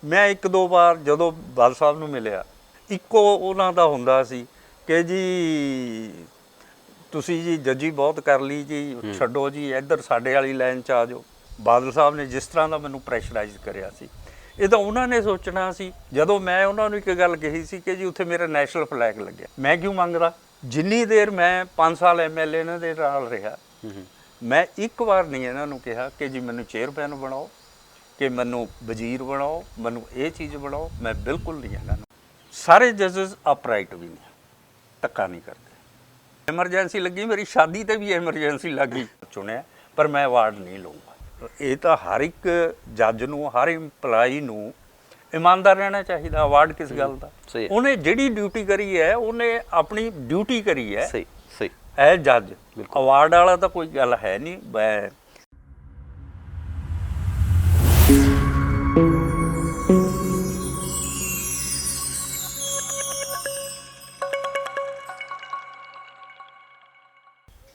ਮੈਂ ਇੱਕ ਦੋ ਵਾਰ ਜਦੋਂ ਬਾਦਲ ਸਾਹਿਬ ਨੂੰ ਮਿਲਿਆ, ਇੱਕੋ ਉਹਨਾਂ ਦਾ ਹੁੰਦਾ ਸੀ ਕਿ ਜੀ ਤੁਸੀਂ ਜੀ ਜੱਜੀ ਬਹੁਤ ਕਰ ਲਈ ਜੀ, ਛੱਡੋ ਜੀ, ਇੱਧਰ ਸਾਡੇ ਵਾਲੀ ਲਾਈਨ 'ਚ ਆ ਜਾਓ। ਬਾਦਲ ਸਾਹਿਬ ਨੇ ਜਿਸ ਤਰ੍ਹਾਂ ਦਾ ਮੈਨੂੰ ਪ੍ਰੈਸ਼ਰਾਈਜ਼ ਕਰਿਆ ਸੀ, ਇਹ ਤਾਂ ਉਹਨਾਂ ਨੇ ਸੋਚਣਾ ਸੀ। ਜਦੋਂ ਮੈਂ ਉਹਨਾਂ ਨੂੰ ਇੱਕ ਗੱਲ ਕਹੀ ਸੀ ਕਿ ਜੀ ਉੱਥੇ ਮੇਰਾ ਨੈਸ਼ਨਲ ਫਲੈਗ ਲੱਗਿਆ, ਮੈਂ ਕਿਉਂ ਮੰਗਦਾ? ਜਿੰਨੀ ਦੇਰ ਮੈਂ 5 ਸਾਲ MLA ਇਹਨਾਂ ਦੇ ਨਾਲ ਰਿਹਾ, ਮੈਂ ਇੱਕ ਵਾਰ ਨਹੀਂ ਇਹਨਾਂ ਨੂੰ ਕਿਹਾ ਕਿ ਜੀ ਮੈਨੂੰ ਚੇਅਰਮੈਨ ਬਣਾਓ, ਕਿ ਮੈਨੂੰ ਵਜ਼ੀਰ ਬਣਾਓ, ਮੈਨੂੰ ਇਹ ਚੀਜ਼ ਬਣਾਓ। ਮੈਂ ਬਿਲਕੁਲ ਨਹੀਂ ਇਹਨਾਂ ਨੂੰ। ਸਾਰੇ ਜੱਜਸ ਅਪਰਾਈਟ ਵੀ ਨੇ, ਧੱਕਾ ਨਹੀਂ ਕਰਦੇ। ਐਮਰਜੈਂਸੀ ਲੱਗੀ, ਮੇਰੀ ਸ਼ਾਦੀ ਤੇ ਵੀ ਐਮਰਜੈਂਸੀ ਲੱਗੀ, ਚੁਣਿਆ, ਪਰ ਮੈਂ ਅਵਾਰਡ ਨਹੀਂ ਲਊਂਗਾ। ਇਹ ਤਾਂ ਹਰ ਇੱਕ ਜੱਜ ਨੂੰ, ਹਰ ਇੰਪਲਾਈ ਨੂੰ ਇਮਾਨਦਾਰ ਰਹਿਣਾ ਚਾਹੀਦਾ। ਅਵਾਰਡ ਕਿਸ ਗੱਲ ਦਾ? ਉਹਨੇ ਜਿਹੜੀ ਡਿਊਟੀ ਕਰੀ ਹੈ, ਉਹਨੇ ਆਪਣੀ ਡਿਊਟੀ ਕਰੀ ਹੈ। ਸਹੀ ਸਹੀ ਐ ਜੱਜ, ਅਵਾਰਡ ਵਾਲਾ ਤਾਂ ਕੋਈ ਗੱਲ ਹੈ ਨਹੀਂ। ਮੈਂ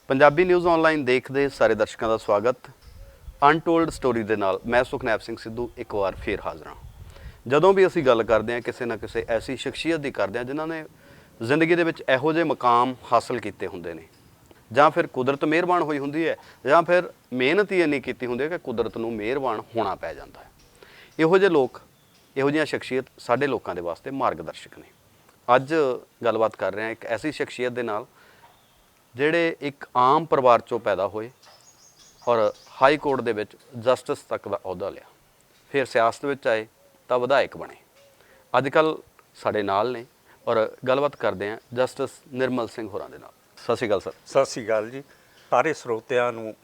ਪੰਜਾਬੀ ਨਿਊਜ਼ ਆਨਲਾਈਨ ਦੇਖਦੇ ਸਾਰੇ ਦਰਸ਼ਕਾਂ ਦਾ ਸਵਾਗਤ। ਅਨਟੋਲਡ ਸਟੋਰੀ ਦੇ ਨਾਲ ਮੈਂ ਸੁਖਨੈਪ ਸਿੰਘ ਸਿੱਧੂ ਇੱਕ ਵਾਰ ਫੇਰ ਹਾਜ਼ਰ ਹਾਂ। ਜਦੋਂ ਵੀ ਅਸੀਂ ਗੱਲ ਕਰਦੇ ਹਾਂ ਕਿਸੇ ਨਾ ਕਿਸੇ ਐਸੀ ਸ਼ਖਸੀਅਤ ਦੀ ਕਰਦੇ ਹਾਂ ਜਿਨ੍ਹਾਂ ਨੇ ਜ਼ਿੰਦਗੀ ਦੇ ਵਿੱਚ ਇਹੋ ਜਿਹੇ ਮਕਾਮ ਹਾਸਲ ਕੀਤੇ ਹੁੰਦੇ ਨੇ, ਜਾਂ ਫਿਰ ਕੁਦਰਤ ਮਿਹਰਬਾਨ ਹੋਈ ਹੁੰਦੀ ਹੈ, ਜਾਂ ਫਿਰ ਮਿਹਨਤ ਹੀ ਇੰਨੀ ਕੀਤੀ ਹੁੰਦੀ ਹੈ ਕਿ ਕੁਦਰਤ ਨੂੰ ਮਿਹਰਬਾਨ ਹੋਣਾ ਪੈ ਜਾਂਦਾ ਹੈ। ਇਹੋ ਜਿਹੇ ਲੋਕ, ਇਹੋ ਜਿਹੀਆਂ ਸ਼ਖਸੀਅਤ ਸਾਡੇ ਲੋਕਾਂ ਦੇ ਵਾਸਤੇ ਮਾਰਗਦਰਸ਼ਕ ਨੇ। ਅੱਜ ਗੱਲਬਾਤ ਕਰ ਰਹੇ ਹਾਂ ਇੱਕ ਐਸੀ ਸ਼ਖਸੀਅਤ ਦੇ ਨਾਲ ਜਿਹੜੇ ਇੱਕ ਆਮ ਪਰਿਵਾਰ 'ਚੋਂ ਪੈਦਾ ਹੋਏ ਔਰ ਹਾਈ ਕੋਰਟ ਦੇ ਵਿੱਚ ਜਸਟਿਸ ਤੱਕ ਦਾ ਅਹੁਦਾ ਲਿਆ, ਫਿਰ ਸਿਆਸਤ ਵਿੱਚ ਆਏ ਤਾਂ ਵਿਧਾਇਕ ਬਣੇ। ਅੱਜ ਕੱਲ੍ਹ ਸਾਡੇ ਨਾਲ ਨੇ ਔਰ ਗੱਲਬਾਤ ਕਰਦੇ ਹਾਂ ਜਸਟਿਸ ਨਿਰਮਲ ਸਿੰਘ ਹੋਰਾਂ ਦੇ ਨਾਲ। ਸਤਿ ਸ਼੍ਰੀ ਅਕਾਲ ਸਰ। ਸਤਿ ਸ਼੍ਰੀ ਅਕਾਲ ਜੀ। ਸਾਰੇ ਸਰੋਤਿਆਂ ਨੂੰ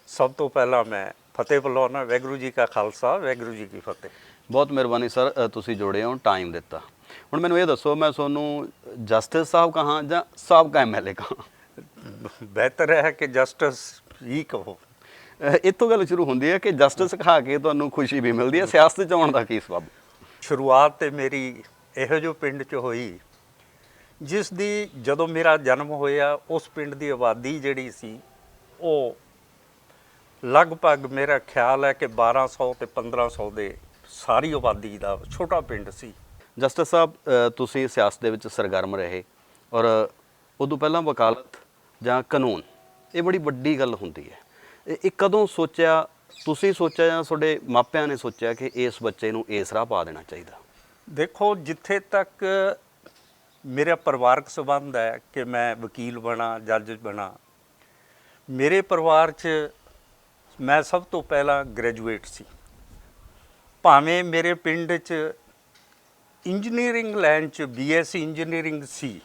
ਸਭ ਤੋਂ ਪਹਿਲਾਂ ਮੈਂ ਫਤਿਹ ਬੁਲਾਉਣਾ। ਵਾਹਿਗੁਰੂ ਜੀ ਕਾ ਖਾਲਸਾ, ਵਾਹਿਗੁਰੂ ਜੀ ਕੀ ਫਤਿਹ। ਬਹੁਤ ਮਿਹਰਬਾਨੀ ਸਰ, ਤੁਸੀਂ ਜੁੜੇ ਹੋ, ਟਾਈਮ ਦਿੱਤਾ। ਹੁਣ ਮੈਨੂੰ ਇਹ ਦੱਸੋ, ਮੈਂ ਤੁਹਾਨੂੰ ਜਸਟਿਸ ਸਾਹਿਬ ਕਹਾਂ ਜਾਂ ਸਾਬਕਾ MLA ਕਹਾਂ? ਬਿਹਤਰ ਹੈ ਕਿ ਜਸਟਿਸ ਹੀ ਕਹੋ। ਇੱਥੋਂ ਗੱਲ ਸ਼ੁਰੂ ਹੁੰਦੀ ਹੈ ਕਿ ਜਸਟਿਸ ਖਾ ਕੇ ਤੁਹਾਨੂੰ ਖੁਸ਼ੀ ਵੀ ਮਿਲਦੀ ਹੈ। ਸਿਆਸਤ 'ਚ ਆਉਣ ਦਾ ਕੀ ਸਬਬ? ਸ਼ੁਰੂਆਤ ਤੇ ਮੇਰੀ ਇਹੋ ਜਿਹੇ ਪਿੰਡ 'ਚ ਹੋਈ ਜਿਸ ਦੀ, ਜਦੋਂ ਮੇਰਾ ਜਨਮ ਹੋਇਆ, ਉਸ ਪਿੰਡ ਦੀ ਆਬਾਦੀ ਜਿਹੜੀ ਸੀ ਉਹ ਲਗਭਗ, ਮੇਰਾ ਖਿਆਲ ਹੈ ਕਿ 1200 ਤੇ 1500 ਦੇ ਸਾਰੀ ਆਬਾਦੀ ਦਾ ਛੋਟਾ ਪਿੰਡ ਸੀ। ਜਸਟਿਸ ਸਾਹਿਬ, ਤੁਸੀਂ ਸਿਆਸਤ ਦੇ ਵਿੱਚ ਸਰਗਰਮ ਰਹੇ ਔਰ ਉਦੋਂ ਪਹਿਲਾਂ ਵਕਾਲਤ ਜਾਂ ਕਾਨੂੰਨ, ਇਹ ਬੜੀ ਵੱਡੀ ਗੱਲ ਹੁੰਦੀ ਹੈ। ਇਹ ਕਦੋਂ ਸੋਚਿਆ, ਤੁਸੀਂ ਸੋਚਿਆ ਜਾਂ ਤੁਹਾਡੇ ਮਾਪਿਆਂ ਨੇ ਸੋਚਿਆ ਕਿ ਇਸ ਬੱਚੇ ਨੂੰ ਇਸ ਰਾਹ ਪਾ ਦੇਣਾ ਚਾਹੀਦਾ? ਦੇਖੋ, ਜਿੱਥੇ ਤੱਕ ਮੇਰਾ ਪਰਿਵਾਰਕ ਸੰਬੰਧ ਹੈ ਕਿ ਮੈਂ ਵਕੀਲ ਬਣਾ, ਜੱਜ ਬਣਾ, ਮੇਰੇ ਪਰਿਵਾਰ 'ਚ ਮੈਂ ਸਭ ਤੋਂ ਪਹਿਲਾਂ ਗ੍ਰੈਜੂਏਟ ਸੀ। ਭਾਵੇਂ ਮੇਰੇ ਪਿੰਡ 'ਚ ਇੰਜੀਨੀਅਰਿੰਗ ਲਾਈਨ 'ਚ BSc ਇੰਜੀਨੀਅਰਿੰਗ ਸੀ।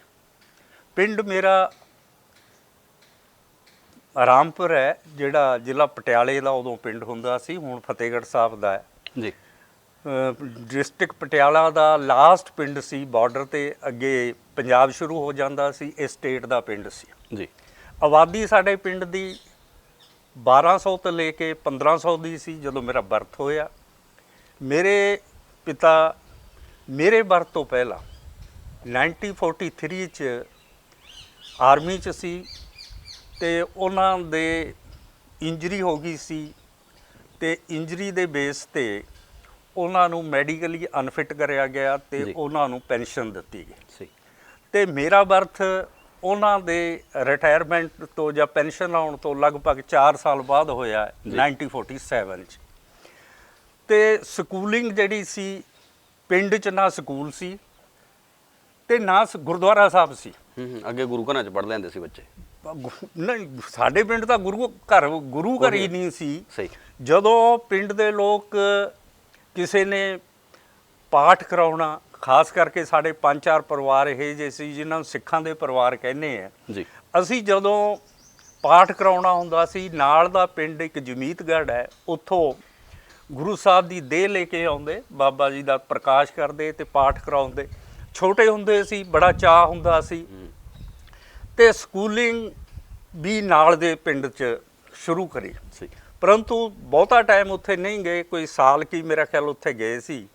ਪਿੰਡ ਮੇਰਾ ਰਾਮਪੁਰ ਹੈ, ਜਿਹੜਾ ਜ਼ਿਲ੍ਹਾ ਪਟਿਆਲੇ ਦਾ ਉਦੋਂ ਪਿੰਡ ਹੁੰਦਾ ਸੀ, ਹੁਣ ਫਤਿਹਗੜ੍ਹ ਸਾਹਿਬ ਦਾ ਹੈ ਜੀ। ਡਿਸਟ੍ਰਿਕਟ ਪਟਿਆਲਾ ਦਾ ਲਾਸਟ ਪਿੰਡ ਸੀ, ਬਾਰਡਰ 'ਤੇ ਅੱਗੇ ਪੰਜਾਬ ਸ਼ੁਰੂ ਹੋ ਜਾਂਦਾ ਸੀ। ਇਹ ਸਟੇਟ ਦਾ ਪਿੰਡ ਸੀ ਜੀ। ਆਬਾਦੀ ਸਾਡੇ ਪਿੰਡ ਦੀ 1200 ਤੋਂ ਲੈ ਕੇ 1500 ਦੀ ਸੀ ਜਦੋਂ ਮੇਰਾ ਬਰਥ ਹੋਇਆ। ਮੇਰੇ ਪਿਤਾ ਮੇਰੇ ਬਰਥ ਤੋਂ ਪਹਿਲਾਂ 1943 'ਚ ਆਰਮੀ 'ਚ ਸੀ ਅਤੇ ਉਹਨਾਂ ਦੇ ਇੰਜਰੀ ਹੋ ਗਈ ਸੀ, ਅਤੇ ਇੰਜਰੀ ਦੇ ਬੇਸ 'ਤੇ ਉਹਨਾਂ ਨੂੰ ਮੈਡੀਕਲੀ ਅਨਫਿਟ ਕਰਿਆ ਗਿਆ ਅਤੇ ਉਹਨਾਂ ਨੂੰ ਪੈਨਸ਼ਨ ਦਿੱਤੀ ਗਈ। ਅਤੇ ਮੇਰਾ ਬਰਥ ਉਹਨਾਂ ਦੇ ਰਿਟਾਇਰਮੈਂਟ ਤੋਂ ਜਾਂ ਪੈਨਸ਼ਨ ਆਉਣ ਤੋਂ ਲਗਭਗ 4 ਸਾਲ ਬਾਅਦ ਹੋਇਆ 1947 'ਚ। ਅਤੇ ਸਕੂਲਿੰਗ ਜਿਹੜੀ ਸੀ, ਪਿੰਡ 'ਚ ਨਾ ਸਕੂਲ ਸੀ ਅਤੇ ਨਾ ਗੁਰਦੁਆਰਾ ਸਾਹਿਬ ਸੀ। ਅੱਗੇ ਗੁਰੂ ਘਰਾਂ 'ਚ ਪੜ੍ਹ ਲੈਂਦੇ ਸੀ ਬੱਚੇ? ਨਹੀਂ, ਸਾਡੇ ਪਿੰਡ ਤਾਂ ਗੁਰੂ ਘਰ ਹੀ ਨਹੀਂ ਸੀ। ਸਹੀ। ਜਦੋਂ ਪਿੰਡ ਦੇ ਲੋਕ ਕਿਸੇ ਨੇ ਪਾਠ ਕਰਾਉਣਾ, ਖਾਸ ਕਰਕੇ ਸਾਡੇ 5-4 ਪਰਿਵਾਰ ਇਹ ਜਿਹੇ ਸੀ ਜਿਨ੍ਹਾਂ ਨੂੰ ਸਿੱਖਾਂ ਦੇ ਪਰਿਵਾਰ ਕਹਿੰਦੇ ਆ ਜੀ, ਅਸੀਂ ਜਦੋਂ ਪਾਠ ਕਰਾਉਣਾ ਹੁੰਦਾ ਸੀ, ਨਾਲ ਦਾ ਪਿੰਡ ਇੱਕ ਜਮੀਤਗੜ੍ਹ ਹੈ, ਉੱਥੋਂ ਗੁਰੂ ਸਾਹਿਬ ਦੀ ਦੇਹ ਲੈ ਕੇ ਆਉਂਦੇ, ਬਾਬਾ ਜੀ ਦਾ ਪ੍ਰਕਾਸ਼ ਕਰਦੇ ਅਤੇ ਪਾਠ ਕਰਾਉਂਦੇ। ਛੋਟੇ ਹੁੰਦੇ ਸੀ, ਬੜਾ ਚਾਅ ਹੁੰਦਾ ਸੀ, ਅਤੇ ਸਕੂਲਿੰਗ ਵੀ ਨਾਲ ਦੇ ਪਿੰਡ 'ਚ ਸ਼ੁਰੂ ਕਰੀ ਸੀ। ਪਰੰਤੂ ਬਹੁਤਾ ਟਾਈਮ ਉੱਥੇ ਨਹੀਂ ਗਏ, ਕੋਈ ਸਾਲ ਕੀ ਮੇਰਾ ਖਿਆਲ ਉੱਥੇ ਗਏ ਸੀ।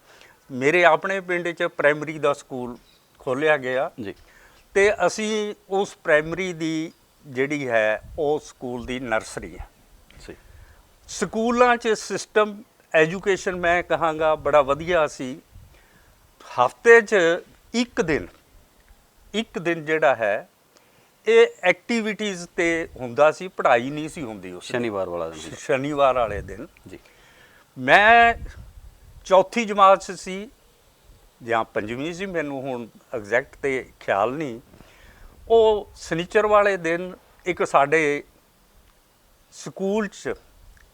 ਮੇਰੇ ਆਪਣੇ ਪਿੰਡ 'ਚ ਪ੍ਰਾਇਮਰੀ ਦਾ ਸਕੂਲ ਖੋਲ੍ਹਿਆ ਗਿਆ ਜੀ, ਅਤੇ ਅਸੀਂ ਉਸ ਪ੍ਰਾਇਮਰੀ ਦੀ ਜਿਹੜੀ ਹੈ ਉਹ ਸਕੂਲ ਦੀ ਨਰਸਰੀ ਹੈ। ਸਕੂਲਾਂ 'ਚ ਸਿਸਟਮ ਐਜੂਕੇਸ਼ਨ ਮੈਂ ਕਹਾਂਗਾ ਬੜਾ ਵਧੀਆ ਸੀ। ਹਫਤੇ 'ਚ ਇੱਕ ਦਿਨ ਜਿਹੜਾ ਹੈ ਇਹ ਐਕਟੀਵਿਟੀਜ਼ ਤੇ ਹੁੰਦਾ ਸੀ, ਪੜ੍ਹਾਈ ਨਹੀਂ ਸੀ ਹੁੰਦੀ ਉਸ ਸ਼ਨੀਵਾਰ ਵਾਲਾ ਦਿਨ। ਸ਼ਨੀਵਾਰ ਵਾਲੇ ਦਿਨ ਜੀ। ਮੈਂ ਚੌਥੀ ਜਮਾਤ 'ਚ ਸੀ ਜਾਂ ਪੰਜਵੀਂ ਸੀ, ਮੈਨੂੰ ਹੁਣ ਐਗਜ਼ੈਕਟ ਤੇ ਖਿਆਲ ਨਹੀਂ। ਉਹ ਸਨੀਚਰ ਵਾਲੇ ਦਿਨ ਇੱਕ ਸਾਡੇ ਸਕੂਲ 'ਚ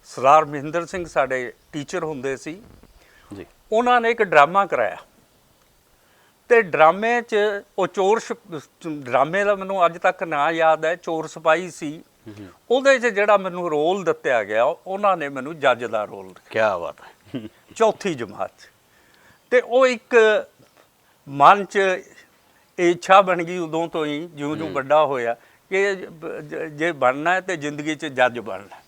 ਸਰਦਾਰ ਮਹਿੰਦਰ ਸਿੰਘ ਸਾਡੇ ਟੀਚਰ ਹੁੰਦੇ ਸੀ ਜੀ। ਉਹਨਾਂ ਨੇ ਇੱਕ ਡਰਾਮਾ ਕਰਾਇਆ ਤੇ ਡਰਾਮੇ 'ਚ ਉਹ ਡਰਾਮੇ ਦਾ ਮੈਨੂੰ ਅੱਜ ਤੱਕ ਨਾਂ ਯਾਦ ਹੈ, ਚੋਰ ਸਿਪਾਹੀ ਸੀ। ਉਹਦੇ 'ਚ ਜਿਹੜਾ ਮੈਨੂੰ ਰੋਲ ਦਿੱਤਾ ਗਿਆ, ਉਹਨਾਂ ਨੇ ਮੈਨੂੰ ਜੱਜ ਦਾ ਰੋਲ ਦਿੱਤਾ। ਕੀ ਬਾਤ ਹੈ। ਚੌਥੀ ਜਮਾਤ 'ਚ। ਤੇ ਉਹ ਇੱਕ ਮਨ 'ਚ ਇੱਛਾ ਬਣ ਗਈ ਉਦੋਂ ਤੋਂ ਹੀ, ਜਿਉਂ-ਜਿਉਂ ਵੱਡਾ ਹੋਇਆ, ਕਿ ਜੇ ਬਣਨਾ ਹੈ ਤੇ ਜ਼ਿੰਦਗੀ 'ਚ ਜੱਜ ਬਣਨਾ।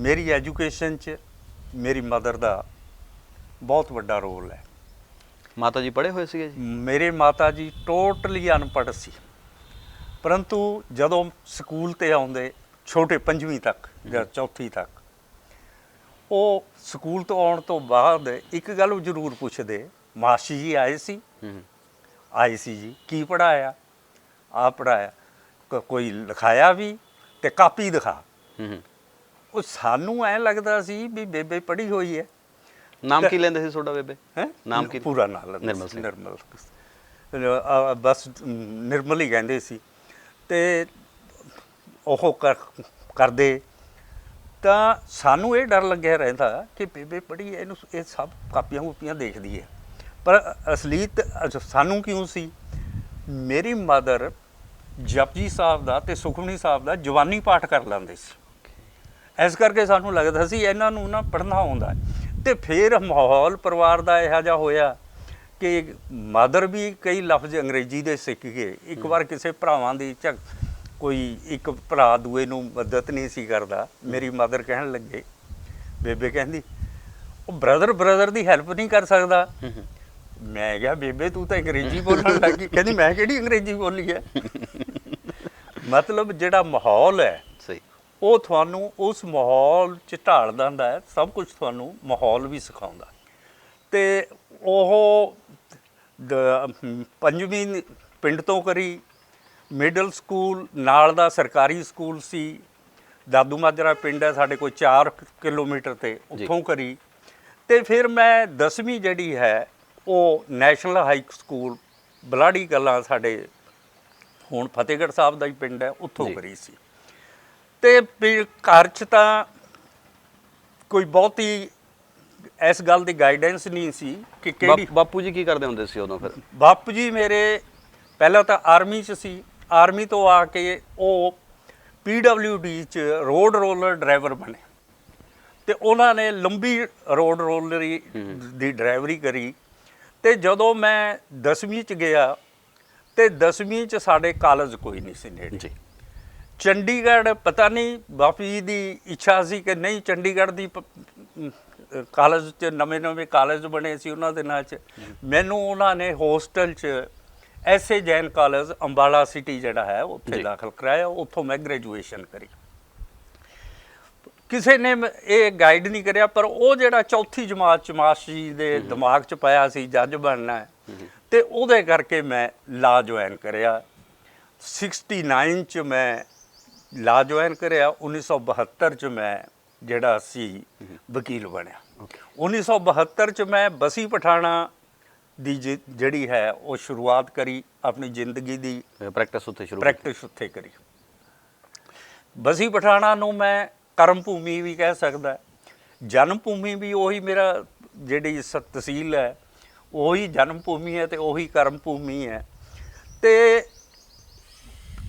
ਮੇਰੀ ਐਜੂਕੇਸ਼ਨ 'ਚ ਮੇਰੀ ਮਦਰ ਦਾ ਬਹੁਤ ਵੱਡਾ ਰੋਲ ਹੈ। ਮਾਤਾ ਜੀ ਪੜ੍ਹੇ ਹੋਏ ਸੀਗੇ ਜੀ? ਮੇਰੇ ਮਾਤਾ ਜੀ ਟੋਟਲੀ ਅਨਪੜ੍ਹ ਸੀ, ਪਰੰਤੂ ਜਦੋਂ ਸਕੂਲ ਤੇ ਆਉਂਦੇ ਛੋਟੇ ਪੰਜਵੀਂ ਤੱਕ ਜਾਂ ਚੌਥੀ ਤੱਕ, ਉਹ ਸਕੂਲ ਤੋਂ ਆਉਣ ਤੋਂ ਬਾਅਦ ਇੱਕ ਗੱਲ ਉਹ ਜ਼ਰੂਰ ਪੁੱਛਦੇ, ਮਾਸੀ ਜੀ ਆਏ ਸੀ? ਆਏ ਸੀ ਜੀ। ਕੀ ਪੜ੍ਹਾਇਆ? ਆ ਪੜ੍ਹਾਇਆ। ਕੋਈ ਲਿਖਾਇਆ ਵੀ? ਤੇ ਕਾਪੀ ਦਿਖਾ। ਉਹ ਸਾਨੂੰ ਐਂ ਲੱਗਦਾ ਸੀ ਵੀ ਬੇਬੇ ਪੜ੍ਹੀ ਹੋਈ ਹੈ। ਨਾਮ ਕੀ ਲੈਂਦੇ ਸੀ ਤੁਹਾਡਾ ਬੇਬੇ? ਹੈ ਨਾਮ ਕੀ? ਪੂਰਾ ਨਾਂ ਲੈਂਦੇ ਨਿਰਮਲ ਸੀ, ਸਿੰਘ। ਨਿਰਮਲ। ਬਸ ਨਿਰਮਲ ਹੀ ਕਹਿੰਦੇ ਸੀ। ਤੇ ਉਹ ਕਰਦੇ ਤਾਂ ਸਾਨੂੰ ਇਹ ਡਰ ਲੱਗਿਆ ਰਹਿੰਦਾ ਕਿ ਬੇਬੇ ਪੜ੍ਹੀ ਹੈ, ਇਹਨੂੰ ਇਹ ਸਭ ਕਾਪੀਆਂ ਕੂਪੀਆਂ ਦੇਖਦੀ ਹੈ। ਪਰ ਅਸਲੀਤ ਸਾਨੂੰ ਕਿਉਂ ਸੀ? ਮੇਰੀ ਮਦਰ ਜਪਜੀ ਸਾਹਿਬ ਦਾ ਤੇ ਸੁਖਮਨੀ ਸਾਹਿਬ ਦਾ ਜਵਾਨੀ ਪਾਠ ਕਰ ਲੈਂਦੇ ਸੀ। ਇਸ ਕਰਕੇ ਸਾਨੂੰ ਲੱਗਦਾ ਸੀ ਇਹਨਾਂ ਨੂੰ ਨਾ ਪੜ੍ਹਨਾ ਆਉਂਦਾ। ਤੇ ਫਿਰ ਮਾਹੌਲ ਪਰਿਵਾਰ ਦਾ ਇਹੋ ਜਿਹਾ ਹੋਇਆ ਕਿ ਮਦਰ ਵੀ ਕਈ ਲਫ਼ਜ਼ ਅੰਗਰੇਜ਼ੀ ਦੇ ਸਿੱਖ ਗਏ। ਇੱਕ ਵਾਰ ਕਿਸੇ ਭਰਾਵਾਂ ਦੀ ਕੋਈ ਇੱਕ ਭਰਾ ਦੂਏ ਨੂੰ ਮਦਦ ਨਹੀਂ ਸੀ ਕਰਦਾ, ਮੇਰੀ ਮਦਰ ਕਹਿਣ ਲੱਗੇ, ਬੇਬੇ ਕਹਿੰਦੀ, ਉਹ ਬ੍ਰਦਰ ਦੀ ਹੈਲਪ ਨਹੀਂ ਕਰ ਸਕਦਾ। ਮੈਂ ਕਿਹਾ, ਬੇਬੇ ਤੂੰ ਤਾਂ ਅੰਗਰੇਜ਼ੀ ਬੋਲਣ ਲੱਗੀ। ਕਹਿੰਦੀ, ਮੈਂ ਕਿਹੜੀ ਅੰਗਰੇਜ਼ੀ ਬੋਲੀ ਹੈ। ਮਤਲਬ ਜਿਹੜਾ ਮਾਹੌਲ ਹੈ, ਸਹੀ, ਉਹ ਤੁਹਾਨੂੰ ਉਸ ਮਾਹੌਲ 'ਚ ਢਾਲ ਦਿੰਦਾ ਹੈ। ਸਭ ਕੁਝ ਤੁਹਾਨੂੰ ਮਾਹੌਲ ਵੀ ਸਿਖਾਉਂਦਾ। ਤੇ ਉਹ ਪੰਜਵੀਂ ਪਿੰਡ ਤੋਂ ਕਰੀ, ਮਿਡਲ ਸਕੂਲ ਨਾਲ ਦਾ ਸਰਕਾਰੀ ਸਕੂਲ ਸੀ, ਦਾਦੂ ਮਾਜਰਾ ਪਿੰਡ ਹੈ ਸਾਡੇ ਕੋਲ 4 ਕਿਲੋਮੀਟਰ 'ਤੇ, ਉੱਥੋਂ ਕਰੀ। ਤੇ ਫਿਰ ਮੈਂ 10ਵੀਂ ਜਿਹੜੀ ਹੈ ਉਹ ਨੈਸ਼ਨਲ ਹਾਈ ਸਕੂਲ ਬਲਾੜੀ ਕਲਾਂ, ਸਾਡੇ ਹੁਣ ਫਤਿਹਗੜ੍ਹ ਸਾਹਿਬ ਦਾ ਹੀ ਪਿੰਡ ਹੈ, ਉੱਥੋਂ ਕਰੀ ਸੀ। ਤੇ ਘਰ 'ਚ ਤਾਂ ਕੋਈ ਬਹੁਤੀ ਇਸ ਗੱਲ ਦੀ ਗਾਈਡੈਂਸ ਨਹੀਂ ਸੀ ਕਿ ਕਿਹੜੀ। ਬਾਪੂ ਜੀ ਕੀ ਕਰਦੇ ਹੁੰਦੇ ਸੀ ਉਦੋਂ ਫਿਰ? ਬਾਪੂ ਜੀ ਮੇਰੇ ਪਹਿਲਾਂ ਤਾਂ ਆਰਮੀ 'ਚ ਸੀ। ਆਰਮੀ ਤੋਂ ਆ ਕੇ ਉਹ PWD 'ਚ ਰੋਡ ਰੋਲਰ ਡਰਾਈਵਰ ਬਣੇ ਤੇ ਉਹਨਾਂ ਨੇ ਲੰਬੀ ਰੋਡ ਰੋਲਰੀ ਦੀ ਡਰਾਈਵਰੀ ਕਰੀ। ਤੇ ਜਦੋਂ ਮੈਂ 10ਵੀਂ 'ਚ ਗਿਆ ਤੇ 10ਵੀਂ 'ਚ ਸਾਡੇ ਕਾਲਜ ਕੋਈ ਨਹੀਂ ਸੀ ਨੇੜੇ ਜੀ। ਚੰਡੀਗੜ੍ਹ ਪਤਾ ਨਹੀਂ ਬਾਪੂ ਜੀ ਦੀ ਇੱਛਾ ਸੀ ਕਿ ਨਹੀਂ, ਚੰਡੀਗੜ੍ਹ ਦੀ ਕਾਲਜ 'ਚ ਨਵੇਂ ਕਾਲਜ ਬਣੇ ਸੀ ਉਹਨਾਂ ਦਿਨਾਂ 'ਚ। ਮੈਨੂੰ ਉਹਨਾਂ ਨੇ ਹੋਸਟਲ 'ਚ SA Jain college Ambala city ਜਿਹੜਾ ਹੈ ਉੱਥੇ ਦਾਖਲ ਕਰਾਇਆ। ਉੱਥੋਂ ਮੈਂ ਗ੍ਰੈਜੂਏਸ਼ਨ ਕਰੀ। ਕਿਸੇ ਨੇ ਇਹ ਗਾਈਡ ਨਹੀਂ ਕਰਿਆ, ਪਰ ਉਹ ਜਿਹੜਾ ਚੌਥੀ ਜਮਾਤ 'ਚ ਮਾਸਟਰ ਜੀ ਦੇ ਦਿਮਾਗ 'ਚ ਪਾਇਆ ਸੀ ਜੱਜ ਬਣਨਾ ਹੈ, ਤੇ ਉਹਦੇ ਕਰਕੇ ਮੈਂ ਲਾ ਜੁਆਇਨ ਕਰਿਆ। 69 'ਚ ਮੈਂ ਲਾ ਜੁਆਇਨ ਕਰਿਆ। 1972 'ਚ ਮੈਂ ਜਿਹੜਾ ਸੀ ਵਕੀਲ ਬਣਿਆ। 1972 'ਚ ਮੈਂ ਬਸੀ ਪਠਾਣਾ ਦੀ ਜਿਹੜੀ ਹੈ ਉਹ ਸ਼ੁਰੂਆਤ ਕਰੀ ਆਪਣੀ ਜ਼ਿੰਦਗੀ ਦੀ। ਪ੍ਰੈਕਟਿਸ ਉੱਥੇ ਕਰੀ। ਬਸੀ ਪਠਾਣਾ ਨੂੰ ਮੈਂ ਕਰਮ ਭੂਮੀ ਵੀ ਕਹਿ ਸਕਦਾ, ਜਨਮ ਭੂਮੀ ਵੀ ਉਹੀ, ਮੇਰਾ ਜਿਹੜੀ ਤਹਿਸੀਲ ਹੈ ਉਹੀ ਜਨਮ ਭੂਮੀ ਹੈ ਤੇ ਉਹੀ ਕਰਮ ਭੂਮੀ ਹੈ। ਤੇ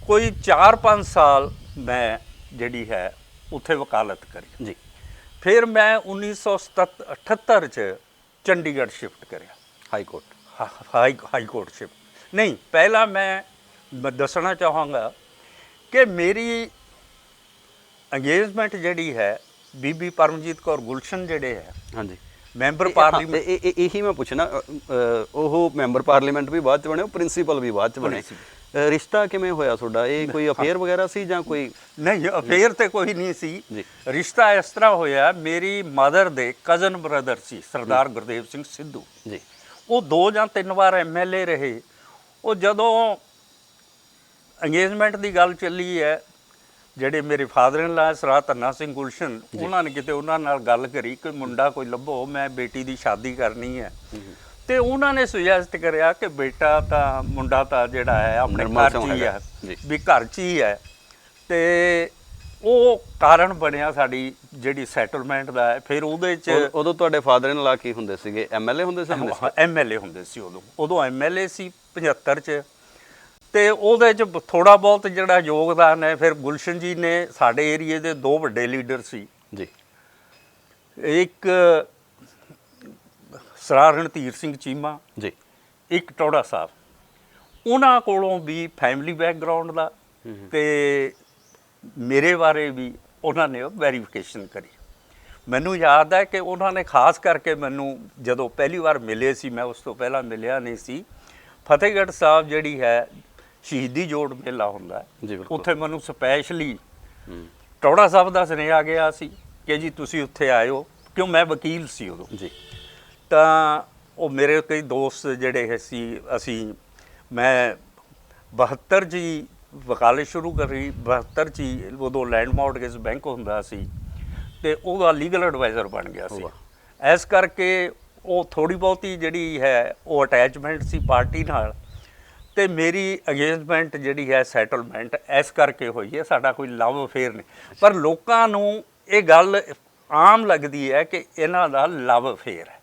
ਕੋਈ 4-5 ਸਾਲ ਮੈਂ ਜਿਹੜੀ ਹੈ ਉੱਥੇ ਵਕਾਲਤ ਕਰੀ ਜੀ। ਫਿਰ ਮੈਂ 1978 'ਚ ਚੰਡੀਗੜ੍ਹ ਸ਼ਿਫਟ ਕਰਿਆ। ਹਾਈ ਕੋਰਟ ਸ਼ਿਫਟ ਨਹੀਂ, ਪਹਿਲਾਂ ਮੈਂ ਦੱਸਣਾ ਚਾਹਾਂਗਾ ਕਿ ਮੇਰੀ ਅੰਗੇਜਮੈਂਟ ਜਿਹੜੀ ਹੈ ਬੀਬੀ ਪਰਮਜੀਤ ਕੌਰ ਗੁਲਸ਼ਨ ਜਿਹੜੇ ਹੈ, ਹਾਂਜੀ, ਮੈਂਬਰ ਪਾਰਲੀਮੈਂਟ। ਇਹੀ ਮੈਂ ਪੁੱਛਣਾ, ਉਹ ਮੈਂਬਰ ਪਾਰਲੀਮੈਂਟ ਵੀ ਬਾਅਦ 'ਚ ਬਣੇ, ਉਹ ਪ੍ਰਿੰਸੀਪਲ ਵੀ ਬਾਅਦ 'ਚ ਬਣੇ। ਰਿਸ਼ਤਾ ਕਿਵੇਂ ਹੋਇਆ ਤੁਹਾਡਾ? ਇਹ ਕੋਈ ਅਫੇਅਰ ਵਗੈਰਾ ਸੀ ਜਾਂ ਕੋਈ? ਨਹੀਂ, ਅਫੇਅਰ ਤੇ ਕੋਈ ਨਹੀਂ ਸੀ ਜੀ। ਰਿਸ਼ਤਾ ਇਸ ਤਰ੍ਹਾਂ ਹੋਇਆ, ਮੇਰੀ ਮਦਰ ਦੇ ਕਜ਼ਨ ਬ੍ਰਦਰ ਸੀ ਸਰਦਾਰ ਗੁਰਦੇਵ ਸਿੰਘ ਸਿੱਧੂ ਜੀ। ਉਹ 2 ਜਾਂ 3 ਵਾਰ ਐਮਐਲਏ ਰਹੇ। ਉਹ ਜਦੋਂ ਅੰਗੇਜਮੈਂਟ ਦੀ ਗੱਲ ਚੱਲੀ ਹੈ, ਜਿਹੜੇ ਮੇਰੇ ਫਾਦਰ ਇਨ ਲਾ ਸਰਦਾਰ ਧੰਨਾ ਸਿੰਘ ਗੁਲਸ਼ਨ, ਉਹਨਾਂ ਨੇ ਕਿਤੇ ਉਹਨਾਂ ਨਾਲ ਗੱਲ ਕਰੀ ਕਿ ਮੁੰਡਾ ਕੋਈ ਲੱਭੋ, ਮੈਂ ਬੇਟੀ ਦੀ ਸ਼ਾਦੀ ਕਰਨੀ ਹੈ। ਤੇ ਉਹਨਾਂ ਨੇ ਸੁਜੈਸਟ ਕਰਿਆ ਕਿ ਬੇਟਾ ਤਾਂ ਮੁੰਡਾ ਤਾਂ ਜਿਹੜਾ ਹੈ ਆਪਣੇ ਘਰ 'ਚ ਹੀ ਹੈ, ਵੀ ਘਰ 'ਚ ਹੀ ਹੈ। ਤੇ ਉਹ ਕਾਰਨ ਬਣਿਆ ਸਾਡੀ ਜਿਹੜੀ ਸੈਟਲਮੈਂਟ ਦਾ ਹੈ। ਫਿਰ ਉਹਦੇ 'ਚ ਉਦੋਂ ਤੁਹਾਡੇ ਫਾਦਰ ਇਨ ਲਾ ਕੀ ਹੁੰਦੇ ਸੀਗੇ? ਐਮਐਲਏ ਹੁੰਦੇ ਸੀ? ਐਮਐਲਏ ਹੁੰਦੇ ਸੀ ਉਦੋਂ ਐਮਐਲਏ ਸੀ 75 'ਚ। ਤੇ ਉਹਦੇ 'ਚ ਥੋੜਾ ਬਹੁਤ ਜਿਹੜਾ ਯੋਗਦਾਨ ਹੈ, ਫਿਰ ਗੁਲਸ਼ਨ ਜੀ ਨੇ ਸਾਡੇ ਏਰੀਏ ਦੇ 2 ਵੱਡੇ ਲੀਡਰ ਸੀ ਜੀ। ਇੱਕ ਸਰਦਾਰ ਰਣਧੀਰ ਸਿੰਘ ਚੀਮਾ ਜੀ, ਇੱਕ ਟੌੜਾ ਸਾਹਿਬ। ਉਹਨਾਂ ਕੋਲੋਂ ਵੀ ਫੈਮਿਲੀ ਬੈਕਗਰਾਉਂਡ ਦਾ ਤੇ ਮੇਰੇ ਬਾਰੇ ਵੀ ਉਹਨਾਂ ਨੇ ਵੈਰੀਫਿਕੇਸ਼ਨ ਕਰੀ। ਮੈਨੂੰ ਯਾਦ ਹੈ ਕਿ ਉਹਨਾਂ ਨੇ ਖਾਸ ਕਰਕੇ ਮੈਨੂੰ ਜਦੋਂ ਪਹਿਲੀ ਵਾਰ ਮਿਲੇ ਸੀ, ਮੈਂ ਉਸ ਤੋਂ ਪਹਿਲਾਂ ਮਿਲਿਆ ਨਹੀਂ ਸੀ, ਫਤਿਹਗੜ੍ਹ ਸਾਹਿਬ ਜਿਹੜੀ ਹੈ ਸ਼ਹੀਦੀ ਜੋੜ ਮੇਲਾ ਹੁੰਦਾ ਹੈ, ਉੱਥੇ ਮੈਨੂੰ ਸਪੈਸ਼ਲੀ ਟੌੜਾ ਸਾਹਿਬ ਦਾ ਸੁਨੇਹਾ ਗਿਆ ਸੀ ਕਿ ਜੀ ਤੁਸੀਂ ਉੱਥੇ ਆਇਓ, ਕਿਉਂ ਮੈਂ ਵਕੀਲ ਸੀ ਉਦੋਂ ਜੀ। ਤਾਂ ਉਹ ਮੇਰੇ ਕਈ ਦੋਸਤ ਜਿਹੜੇ ਸੀ, ਮੈਂ 72 'ਚ ਹੀ ਵਕਾਲਤ ਸ਼ੁਰੂ ਕਰੀ। 72 'ਚ ਹੀ ਉਦੋਂ ਲੈਂਡ ਮੌਰਟਗੇਜ ਬੈਂਕ ਹੁੰਦਾ ਸੀ ਤੇ ਉਹਦਾ ਲੀਗਲ ਐਡਵਾਈਜ਼ਰ ਬਣ ਗਿਆ ਸੀ। ਇਸ ਕਰਕੇ ਉਹ ਥੋੜ੍ਹੀ ਬਹੁਤੀ ਜਿਹੜੀ ਹੈ ਉਹ ਅਟੈਚਮੈਂਟ ਸੀ ਪਾਰਟੀ ਨਾਲ। ਤੇ ਮੇਰੀ ਅੰਗੇਜਮੈਂਟ ਜਿਹੜੀ ਹੈ ਸੈਟਲਮੈਂਟ ਇਸ ਕਰਕੇ ਹੋਈ ਹੈ, ਸਾਡਾ ਕੋਈ ਲਵ ਅਫੇਅਰ ਨਹੀਂ। ਪਰ ਲੋਕਾਂ ਨੂੰ ਇਹ ਗੱਲ ਆਮ ਲੱਗਦੀ ਹੈ ਕਿ ਇਹਨਾਂ ਦਾ ਲਵ ਅਫੇਅਰ ਹੈ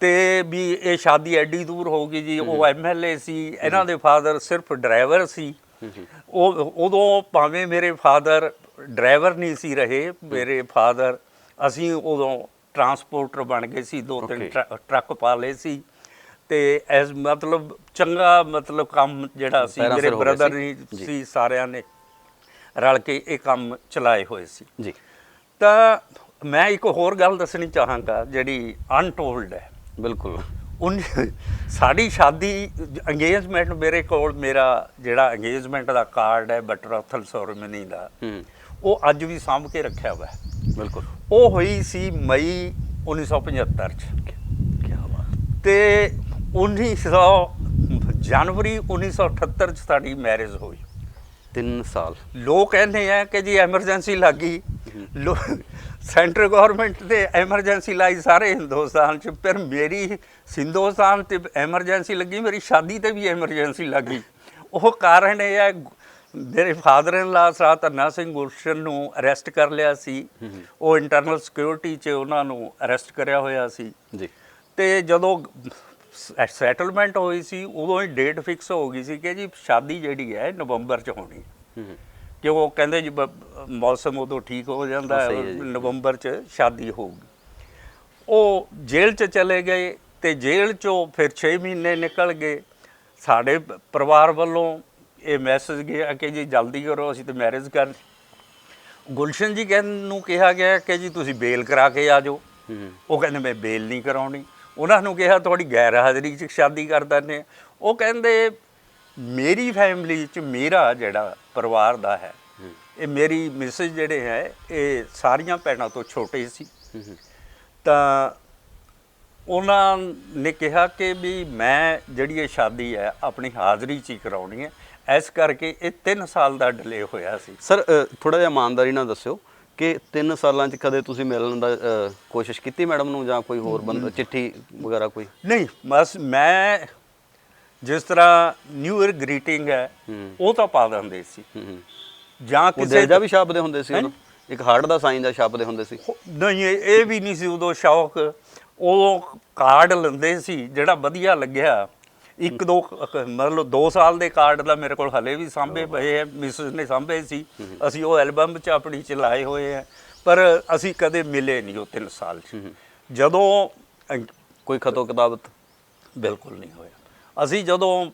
ਤੇ ਵੀ ਇਹ ਸ਼ਾਦੀ ਐਡੀ ਦੂਰ ਹੋ ਗਈ ਜੀ। ਉਹ ਐਮਐਲਏ ਸੀ, ਇਹਨਾਂ ਦੇ ਫਾਦਰ ਸਿਰਫ ਡਰਾਈਵਰ ਸੀ। ਉਦੋਂ ਭਾਵੇਂ ਮੇਰੇ ਫਾਦਰ ਡਰਾਈਵਰ ਨਹੀਂ ਸੀ ਰਹੇ, ਮੇਰੇ ਫਾਦਰ ਅਸੀਂ ਉਦੋਂ ਟਰਾਂਸਪੋਰਟਰ ਬਣ ਗਏ ਸੀ, 2-3 ਟਰੱਕ ਪਾ ਲਏ ਸੀ ਤੇ ਐਸ ਮਤਲਬ ਚੰਗਾ ਮਤਲਬ ਕੰਮ ਜਿਹੜਾ ਸੀ ਮੇਰੇ ਬ੍ਰਦਰ ਨੇ ਸੀ, ਸਾਰਿਆਂ ਨੇ ਰਲ ਕੇ ਇਹ ਕੰਮ ਚਲਾਏ ਹੋਏ ਸੀ ਜੀ। ਤਾਂ ਮੈਂ ਇੱਕ ਹੋਰ ਗੱਲ ਦੱਸਣੀ ਚਾਹਾਂਗਾ ਜਿਹੜੀ ਅਨਟੋਲਡ ਹੈ। ਬਿਲਕੁਲ। ਸਾਡੀ ਸ਼ਾਦੀ ਅੰਗੇਜਮੈਂਟ ਮੇਰੇ ਕੋਲ, ਮੇਰਾ ਜਿਹੜਾ ਅੰਗੇਜਮੈਂਟ ਦਾ ਕਾਰਡ ਹੈ ਬਟਰਥਲ ਸੈਰੇਮਨੀ ਦਾ, ਉਹ ਅੱਜ ਵੀ ਸਾਂਭ ਕੇ ਰੱਖਿਆ ਹੋਇਆ ਹੈ। ਬਿਲਕੁਲ। ਉਹ ਹੋਈ ਸੀ ਮਈ 1975 'ਚ। ਕੀ ਬਾਤ। ਤੇ 1900 ਜਨਵਰੀ 1978 'ਚ ਸਾਡੀ ਮੈਰਿਜ ਹੋਈ। 3 ਸਾਲ। ਲੋਕ ਕਹਿੰਦੇ ਆ ਕਿ ਜੀ ਐਮਰਜੈਂਸੀ ਲੱਗ ਗਈ, ਸੈਂਟਰ ਗਵਰਨਮੈਂਟ ਤੇ ਐਮਰਜੈਂਸੀ ਲਾਈ ਸਾਰੇ ਹਿੰਦੁਸਤਾਨ 'ਚ, ਪਰ ਮੇਰੀ ਹਿੰਦੁਸਤਾਨ ਤੇ ਐਮਰਜੈਂਸੀ ਲੱਗੀ, ਮੇਰੀ ਸ਼ਾਦੀ ਤੇ ਵੀ ਐਮਰਜੈਂਸੀ ਲੱਗੀ। ਉਹ ਕਾਰਨ ਇਹ ਹੈ, ਮੇਰੇ ਫਾਦਰ ਇਨ ਲਾ ਸਰਦਾਰ ਧੰਨਾ ਸਿੰਘ ਗੁਲਸ਼ਨ ਨੂੰ ਅਰੈਸਟ ਕਰ ਲਿਆ ਸੀ। ਉਹ ਇੰਟਰਨਲ ਸਿਕਿਉਰਿਟੀ 'ਚ ਉਹਨਾਂ ਨੂੰ ਅਰੈਸਟ ਕਰਿਆ ਹੋਇਆ ਸੀ ਜੀ। ਤੇ ਜਦੋਂ ਸੈਟਲਮੈਂਟ ਹੋਈ ਸੀ ਉਦੋਂ ਹੀ ਡੇਟ ਫਿਕਸ ਹੋ ਗਈ ਸੀ ਕਿ ਜੀ ਸ਼ਾਦੀ ਜਿਹੜੀ ਹੈ ਨਵੰਬਰ 'ਚ ਹੋਣੀ, ਕਿ ਉਹ ਕਹਿੰਦੇ ਜੀ ਮੌਸਮ ਉਦੋਂ ਠੀਕ ਹੋ ਜਾਂਦਾ ਹੈ, ਨਵੰਬਰ 'ਚ ਸ਼ਾਦੀ ਹੋਊਗੀ। ਉਹ ਜੇਲ੍ਹ 'ਚ ਚਲੇ ਗਏ ਤੇ ਜੇਲ੍ਹ 'ਚੋਂ ਫਿਰ 6 ਮਹੀਨੇ ਨਿਕਲ ਗਏ। ਸਾਡੇ ਪਰਿਵਾਰ ਵੱਲੋਂ ਇਹ ਮੈਸੇਜ ਗਿਆ ਕਿ ਜੀ ਜਲਦੀ ਕਰੋ, ਅਸੀਂ ਤਾਂ ਮੈਰਿਜ ਕਰ। ਗੁਲਸ਼ਨ ਜੀ ਨੂੰ ਕਿਹਾ ਗਿਆ ਕਿ ਜੀ ਤੁਸੀਂ ਬੇਲ ਕਰਾ ਕੇ ਆ ਜਾਓ। ਉਹ ਕਹਿੰਦੇ ਮੈਂ ਬੇਲ ਨਹੀਂ ਕਰਾਉਣੀ। ਉਹਨਾਂ ਨੂੰ ਕਿਹਾ ਤੁਹਾਡੀ ਗੈਰ ਹਾਜ਼ਰੀ 'ਚ ਸ਼ਾਦੀ ਕਰ ਦਿੰਦੇ। ਉਹ ਕਹਿੰਦੇ ਮੇਰੀ ਫੈਮਿਲੀ 'ਚ ਮੇਰਾ ਜਿਹੜਾ ਪਰਿਵਾਰ ਦਾ ਹੈ, ਇਹ ਮੇਰੀ ਮਿਸਿਸ ਜਿਹੜੇ ਹੈ ਇਹ ਸਾਰੀਆਂ ਭੈਣਾਂ ਤੋਂ ਛੋਟੇ ਸੀ। ਤਾਂ ਉਹਨਾਂ ਨੇ ਕਿਹਾ ਕਿ ਵੀ ਮੈਂ ਜਿਹੜੀ ਇਹ ਸ਼ਾਦੀ ਹੈ ਆਪਣੀ ਹਾਜ਼ਰੀ 'ਚ ਹੀ ਕਰਾਉਣੀ ਹੈ, ਇਸ ਕਰਕੇ ਇਹ 3 ਸਾਲ ਦਾ ਡਿਲੇ ਹੋਇਆ ਸੀ। ਸਰ ਥੋੜ੍ਹਾ ਜਿਹਾ ਇਮਾਨਦਾਰੀ ਨਾਲ ਦੱਸਿਓ ਕਿ 3 ਸਾਲਾਂ 'ਚ ਕਦੇ ਤੁਸੀਂ ਮਿਲਣ ਦਾ ਕੋਸ਼ਿਸ਼ ਕੀਤੀ ਮੈਡਮ ਨੂੰ, ਜਾਂ ਕੋਈ ਹੋਰ ਬੰਦਾ ਚਿੱਠੀ ਵਗੈਰਾ ਕੋਈ? ਨਹੀਂ, ਬਸ ਮੈਂ ਜਿਸ ਤਰ੍ਹਾਂ ਨਿਊ ਈਅਰ ਗ੍ਰੀਟਿੰਗ ਹੈ ਉਹ ਤਾਂ ਪਾ ਦਿੰਦੇ ਸੀ, ਜਾਂ ਕਿਸੇ ਦਾ ਵੀ ਛਾਪਦੇ ਹੁੰਦੇ ਸੀ ਉਦੋਂ, ਇੱਕ ਹਾਰਟ ਦਾ ਸਾਈਨ ਦਾ ਛਾਪਦੇ ਹੁੰਦੇ ਸੀ? ਨਹੀਂ, ਇਹ ਵੀ ਨਹੀਂ ਸੀ ਉਦੋਂ ਸ਼ੌਕ। ਉਹ ਕਾਰਡ ਲੈਂਦੇ ਸੀ ਜਿਹੜਾ ਵਧੀਆ ਲੱਗਿਆ, 1-2 ਮਤਲਬ 2 ਸਾਲ ਦੇ ਕਾਰਡ ਦਾ ਮੇਰੇ ਕੋਲ ਹਲੇ ਵੀ ਸਾਂਭੇ ਪਏ ਹੈ, ਮਿਸਿਸ ਨੇ ਸਾਂਭੇ ਸੀ, ਅਸੀਂ ਉਹ ਐਲਬਮ 'ਚ ਆਪਣੀ 'ਚ ਲਾਏ ਹੋਏ ਹੈ, ਪਰ ਅਸੀਂ ਕਦੇ ਮਿਲੇ ਨਹੀਂ ਉਹ 3 ਸਾਲ 'ਚ। ਜਦੋਂ ਕੋਈ ਖਤੋ ਕਿਤਾਬਤ ਬਿਲਕੁਲ ਨਹੀਂ ਹੋਇਆ। ਅਸੀਂ ਜਦੋਂ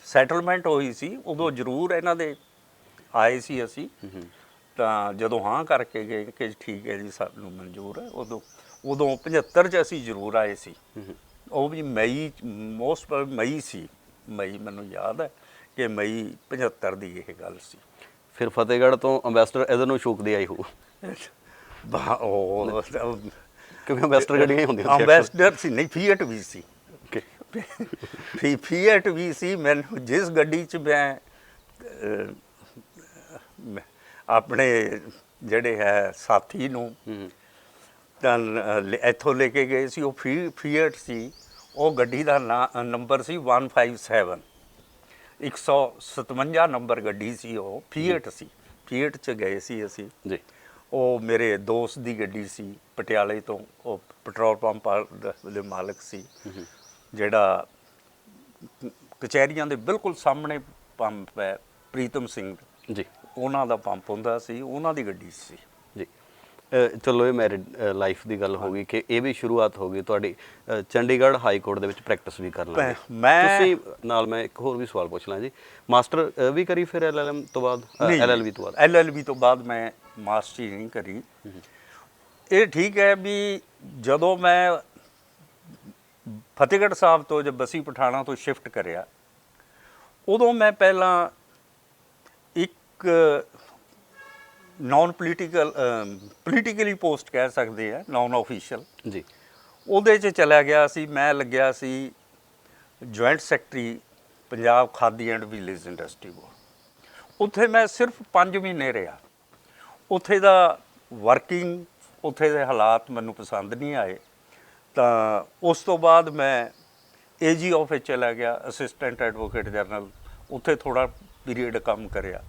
ਸੈਟਲਮੈਂਟ ਹੋਈ ਸੀ ਉਦੋਂ ਜ਼ਰੂਰ ਇਹਨਾਂ ਦੇ ਆਏ ਸੀ ਅਸੀਂ, ਤਾਂ ਜਦੋਂ ਹਾਂ ਕਰਕੇ ਗਏ ਕਿ ਠੀਕ ਹੈ ਜੀ ਸਾਨੂੰ ਮਨਜ਼ੂਰ ਹੈ, ਉਦੋਂ 75 'ਚ ਅਸੀਂ ਜ਼ਰੂਰ ਆਏ ਸੀ। ਉਹ ਵੀ ਮਈ, ਮੋਸਟ ਮਈ ਸੀ, ਮਈ ਮੈਨੂੰ ਯਾਦ ਹੈ ਕਿ ਮਈ 75 ਦੀ ਇਹ ਗੱਲ ਸੀ। ਫਿਰ ਫਤਿਹਗੜ੍ਹ ਤੋਂ ਅੰਬੈਸਡਰ ਇਧਰ ਨੂੰ ਸ਼ੂਕ ਦੀ ਆਈ ਹੋਊ, ਉਹ ਕਿਉਂਕਿ ਅੰਬੈਸਡਰ ਗੱਡੀਆਂ ਹੀ ਹੁੰਦੀਆਂ ਸੀ ਅੰਬੈਸਡਰ ਸੀ, ਨਹੀਂ ਫੀਐਟ ਵੀ ਸੀ। Okay. ਫੀਐਟ ਵੀ ਸੀ। ਮੈਨੂੰ ਜਿਸ ਗੱਡੀ 'ਚ ਮੈਂ ਆਪਣੇ ਜਿਹੜੇ ਹੈ ਸਾਥੀ ਨੂੰ ਤਾਂ ਇੱਥੋਂ ਲੈ ਕੇ ਗਏ ਸੀ, ਉਹ ਫੀਐਟ ਸੀ। ਉਹ ਗੱਡੀ ਦਾ ਨੰਬਰ ਸੀ 157, 157 ਨੰਬਰ ਗੱਡੀ ਸੀ, ਉਹ ਫੀਐਟ ਸੀ। ਫੀਐਟ 'ਚ ਗਏ ਸੀ ਅਸੀਂ ਜੀ। ਉਹ ਮੇਰੇ ਦੋਸਤ ਦੀ ਗੱਡੀ ਸੀ ਪਟਿਆਲੇ ਤੋਂ, ਉਹ ਪੈਟਰੋਲ ਪੰਪ ਦੇ ਮਾਲਕ ਸੀ, ਜਿਹੜਾ ਕਚਹਿਰੀਆਂ ਦੇ ਬਿਲਕੁਲ ਸਾਹਮਣੇ ਪੰਪ ਹੈ, ਪ੍ਰੀਤਮ ਸਿੰਘ ਜੀ, ਉਹਨਾਂ ਦਾ ਪੰਪ ਹੁੰਦਾ ਸੀ, ਉਹਨਾਂ ਦੀ ਗੱਡੀ ਸੀ ਜੀ। ਚਲੋ ਇਹ ਮੈਰਿਡ ਲਾਈਫ ਦੀ ਗੱਲ ਹੋ ਗਈ ਕਿ ਇਹ ਵੀ ਸ਼ੁਰੂਆਤ ਹੋ ਗਈ ਤੁਹਾਡੀ ਚੰਡੀਗੜ੍ਹ ਹਾਈ ਕੋਰਟ ਦੇ ਵਿੱਚ ਪ੍ਰੈਕਟਿਸ ਵੀ ਕਰਨ ਲੱਗੇ। ਤੁਸੀਂ ਨਾਲ ਮੈਂ ਇੱਕ ਹੋਰ ਵੀ ਸਵਾਲ ਪੁੱਛ ਲਾਂ ਜੀ, ਮਾਸਟਰ ਵੀ ਕਰੀ ਫਿਰ ਐਲਐਲਐਮ ਤੋਂ ਬਾਅਦ, ਐਲਐਲਬੀ ਤੋਂ ਬਾਅਦ? ਐਲਐਲਬੀ ਤੋਂ ਬਾਅਦ ਮੈਂ ਮਾਸਟਰੀ ਨਹੀਂ ਕਰੀ। ਇਹ ਠੀਕ ਹੈ ਵੀ ਜਦੋਂ ਮੈਂ ਫਤਿਹਗੜ੍ਹ ਸਾਹਿਬ ਤੋਂ ਜਦ ਬਸੀ ਪਠਾਣਾ ਤੋਂ ਸ਼ਿਫਟ ਕਰਿਆ, ਉਦੋਂ ਮੈਂ ਪਹਿਲਾਂ ਇੱਕ ਨਾਨ ਪੋਲੀਟੀਕਲੀ ਪੋਸਟ ਕਹਿ ਸਕਦੇ ਆ, ਨਾਨ ਆਫੀਸ਼ੀਅਲ ਜੀ, ਉਹਦੇ 'ਚ ਚਲਾ ਗਿਆ ਸੀ। ਮੈਂ ਲੱਗਿਆ ਸੀ joint secretary Punjab Khadi and village industry board. ਉੱਥੇ ਮੈਂ ਸਿਰਫ 5 ਮਹੀਨੇ ਰਿਹਾ। ਉੱਥੇ ਦਾ ਵਰਕਿੰਗ, ਉੱਥੇ ਦੇ ਹਾਲਾਤ ਮੈਨੂੰ ਪਸੰਦ ਨਹੀਂ ਆਏ, ਤਾਂ ਉਸ ਤੋਂ ਬਾਅਦ ਮੈਂ ਏਜੀ ਆਫਿਸ ਚਲਾ ਗਿਆ, ਅਸਿਸਟੈਂਟ ਐਡਵੋਕੇਟ ਜਨਰਲ। ਉੱਥੇ ਥੋੜ੍ਹਾ ਪੀਰੀਅਡ ਕੰਮ ਕਰਿਆ।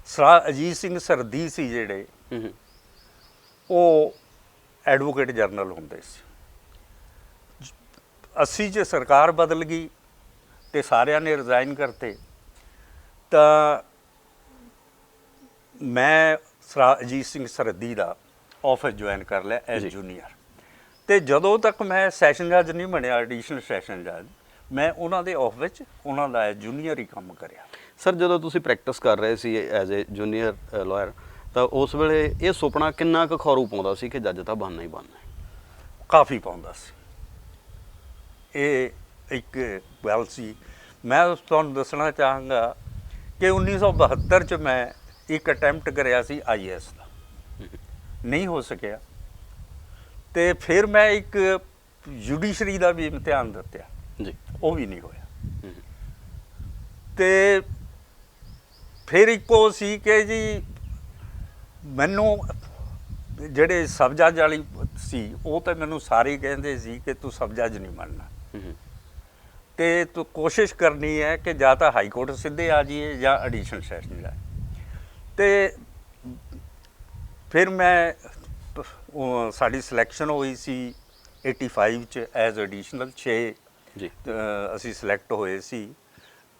ਸਰ ਅਜੀਤ ਸਿੰਘ ਸਰਦੀ ਸੀ ਜਿਹੜੇ, ਉਹ ਐਡਵੋਕੇਟ ਜਨਰਲ ਹੁੰਦੇ ਸੀ। 80 'ਚ ਸਰਕਾਰ ਬਦਲ ਗਈ ਅਤੇ ਸਾਰਿਆਂ ਨੇ ਰਿਜ਼ਾਈਨ ਕਰਤੇ, ਤਾਂ ਮੈਂ ਸਰ ਅਜੀਤ ਸਿੰਘ ਸਰਦੀ ਦਾ ਆਫਿਸ ਜੁਆਇਨ ਕਰ ਲਿਆ ਐਜ਼ ਜੂਨੀਅਰ। ਅਤੇ ਜਦੋਂ ਤੱਕ ਮੈਂ ਸੈਸ਼ਨ ਜੱਜ ਨਹੀਂ ਬਣਿਆ, ਐਡੀਸ਼ਨਲ ਸੈਸ਼ਨ ਜੱਜ, ਮੈਂ ਉਹਨਾਂ ਦੇ ਆਫਿਸ ਵਿੱਚ ਉਹਨਾਂ ਦਾ ਜੂਨੀਅਰ ਹੀ ਕੰਮ ਕਰਿਆ। ਸਰ ਜਦੋਂ ਤੁਸੀਂ ਪ੍ਰੈਕਟਿਸ ਕਰ ਰਹੇ ਸੀ ਐਜ਼ ਏ ਜੂਨੀਅਰ ਲਾਇਰ, ਤਾਂ ਉਸ ਵੇਲੇ ਇਹ ਸੁਪਨਾ ਕਿੰਨਾ ਕੁ ਖੌਰੂ ਪਾਉਂਦਾ ਸੀ ਕਿ ਜੱਜ ਤਾਂ ਬਣਨਾ ਹੀ ਬਣਨਾ? ਕਾਫੀ ਪਾਉਂਦਾ ਸੀ। ਇਹ ਇੱਕ ਗੱਲ ਸੀ। ਮੈਂ ਤੁਹਾਨੂੰ ਦੱਸਣਾ ਚਾਹਾਂਗਾ ਕਿ 1972 'ਚ ਮੈਂ ਇੱਕ ਅਟੈਂਪਟ ਕਰਿਆ ਸੀ IAS ਦਾ, ਨਹੀਂ ਹੋ ਸਕਿਆ। ਅਤੇ ਫਿਰ ਮੈਂ ਇੱਕ ਜੁਡੀਸ਼ਰੀ ਦਾ ਵੀ ਇਮਤਿਹਾਨ ਦਿੱਤਾ ਜੀ, ਉਹ ਵੀ ਨਹੀਂ ਹੋਇਆ। ਅਤੇ ਫਿਰ ਇੱਕੋ ਸੀ ਕਿ ਜੀ ਮੈਨੂੰ ਜਿਹੜੇ ਸਬ ਜੱਜ ਵਾਲੀ ਸੀ, ਉਹ ਤਾਂ ਮੈਨੂੰ ਸਾਰੇ ਕਹਿੰਦੇ ਸੀ ਕਿ ਤੂੰ ਸਬ ਜੱਜ ਨਹੀਂ ਬਣਨਾ, ਅਤੇ ਤੂੰ ਕੋਸ਼ਿਸ਼ ਕਰਨੀ ਹੈ ਕਿ ਜਾਂ ਤਾਂ ਹਾਈ ਕੋਰਟ ਸਿੱਧੇ ਆ ਜਾਈਏ ਜਾਂ ਐਡੀਸ਼ਨਲ ਸੈਸ਼ਨ ਜਾਏ। ਅਤੇ ਫਿਰ ਮੈਂ ਸਾਡੀ ਸਿਲੈਕਸ਼ਨ ਹੋਈ ਸੀ 85 'ਚ ਐਜ਼ ਐਡੀਸ਼ਨਲ 6 ਜੀ ਅਸੀਂ ਸਿਲੈਕਟ ਹੋਏ ਸੀ।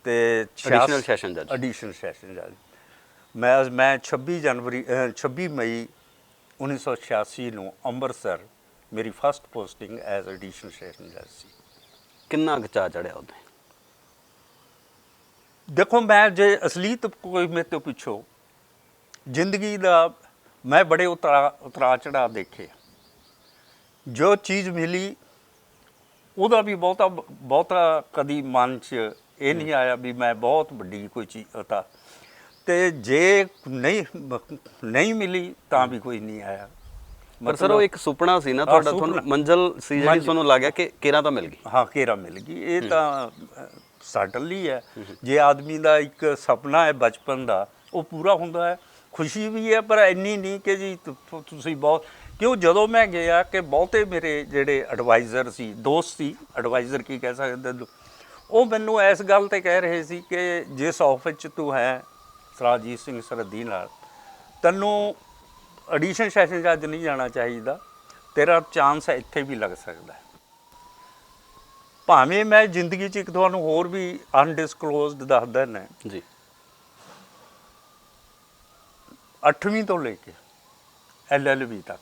ਅਤੇ ਐਡੀਸ਼ਨਲ ਸੈਸ਼ਨ ਜੱਜ, ਐਡੀਸ਼ਨਲ ਸੈਸ਼ਨ ਜੱਜ ਮੈਂ 26 ਮਈ 1986 ਨੂੰ ਅੰਮ੍ਰਿਤਸਰ ਮੇਰੀ first posting as additional session ਜੱਜ ਸੀ। ਕਿੰਨਾ ਕੁ ਚਾਅ ਚੜਿਆ ਉੱਥੇ? ਦੇਖੋ, ਮੈਂ ਜੇ ਅਸਲੀਤ ਕੋਈ ਮੇਰੇ ਤੋਂ ਪੁੱਛੋ, ਜ਼ਿੰਦਗੀ ਦਾ ਮੈਂ ਬੜੇ ਉਤਰਾ ਚੜ੍ਹਾਅ ਦੇਖੇ। ਜੋ ਚੀਜ਼ ਮਿਲੀ ਉਹਦਾ ਵੀ ਬਹੁਤਾ ਕਦੀ ਮਨ 'ਚ ਇਹ ਨਹੀਂ ਆਇਆ ਵੀ ਮੈਂ ਬਹੁਤ ਵੱਡੀ ਕੋਈ ਚੀਜ਼ ਤਾਂ, ਅਤੇ ਜੇ ਨਹੀਂ ਮਿਲੀ ਤਾਂ ਵੀ ਕੋਈ ਨਹੀਂ ਆਇਆ। ਪਰ ਸਰ ਉਹ ਇੱਕ ਸੁਪਨਾ ਸੀ ਨਾ ਤੁਹਾਡਾ, ਤੁਹਾਨੂੰ ਮੰਜ਼ਿਲ ਸੀ ਜਿਹੜੀ ਤੁਹਾਨੂੰ ਲੱਗਿਆ ਕਿ ਕੇਰਾਂ ਤਾਂ ਮਿਲ ਗਈ। ਹਾਂ, ਕੇਰਾਂ ਮਿਲ ਗਈ। ਇਹ ਤਾਂ ਸਰਟਨਲੀ ਹੈ। ਜੇ ਆਦਮੀ ਦਾ ਇੱਕ ਸੁਪਨਾ ਹੈ ਬਚਪਨ ਦਾ, ਉਹ ਪੂਰਾ ਹੁੰਦਾ ਹੈ, ਖੁਸ਼ੀ ਵੀ ਹੈ, ਪਰ ਇੰਨੀ ਨਹੀਂ ਕਿ ਜੀ ਤੁਸੀਂ ਬਹੁਤ। ਕਿਉਂ ਜਦੋਂ ਮੈਂ ਗਿਆ ਕਿ ਬਹੁਤੇ ਮੇਰੇ ਜਿਹੜੇ ਐਡਵਾਈਜ਼ਰ ਸੀ, ਦੋਸਤ ਸੀ, ਐਡਵਾਈਜ਼ਰ ਕੀ ਕਹਿ ਸਕਦੇ, ਉਹ ਮੈਨੂੰ ਇਸ ਗੱਲ 'ਤੇ ਕਹਿ ਰਹੇ ਸੀ ਕਿ ਜਿਸ ਆਫਿਸ 'ਚ ਤੂੰ ਹੈ ਸਰਜੀਤ ਸਿੰਘ ਸਰਦੀ ਨਾਲ, ਤੈਨੂੰ ਐਡੀਸ਼ਨਲ ਸੈਸ਼ਨ ਜੱਜ ਨਹੀਂ ਜਾਣਾ ਚਾਹੀਦਾ, ਤੇਰਾ ਚਾਂਸ ਇੱਥੇ ਵੀ ਲੱਗ ਸਕਦਾ। ਭਾਵੇਂ ਮੈਂ ਜ਼ਿੰਦਗੀ 'ਚ ਇੱਕ ਤੁਹਾਨੂੰ ਹੋਰ ਵੀ ਅਨਡਿਸਕਲੋਜ਼ਡ ਦੱਸ ਦਿੰਦਾ ਜੀ, 8ਵੀਂ ਤੋਂ ਲੈ ਕੇ LLB ਤੱਕ,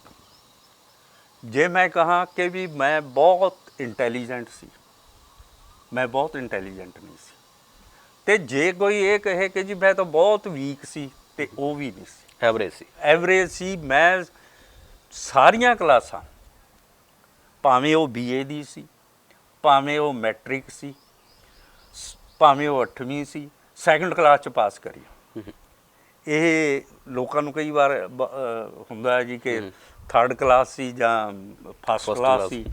ਜੇ ਮੈਂ ਕਹਾਂ ਕਿ ਵੀ ਮੈਂ ਬਹੁਤ ਇੰਟੈਲੀਜੈਂਟ ਸੀ, ਮੈਂ ਬਹੁਤ ਇੰਟੈਲੀਜੈਂਟ ਨਹੀਂ ਸੀ। ਅਤੇ ਜੇ ਕੋਈ ਇਹ ਕਹੇ ਕਿ ਜੀ ਮੈਂ ਤਾਂ ਬਹੁਤ ਵੀਕ ਸੀ, ਅਤੇ ਉਹ ਵੀ ਨਹੀਂ ਸੀ, ਐਵਰੇਜ ਸੀ। ਮੈਂ ਸਾਰੀਆਂ ਕਲਾਸਾਂ, ਭਾਵੇਂ ਉਹ BA ਦੀ ਸੀ, ਭਾਵੇਂ ਉਹ ਮੈਟ੍ਰਿਕ ਸੀ, ਭਾਵੇਂ ਉਹ 8ਵੀਂ ਸੀ, ਸੈਕੰਡ ਕਲਾਸ ਚ ਪਾਸ ਕਰੀ। ਇਹ ਲੋਕਾਂ ਨੂੰ ਕਈ ਵਾਰ ਹੁੰਦਾ ਹੈ ਜੀ ਕਿ ਥਰਡ ਕਲਾਸ ਸੀ ਜਾਂ ਫਸਟ ਕਲਾਸ ਸੀ,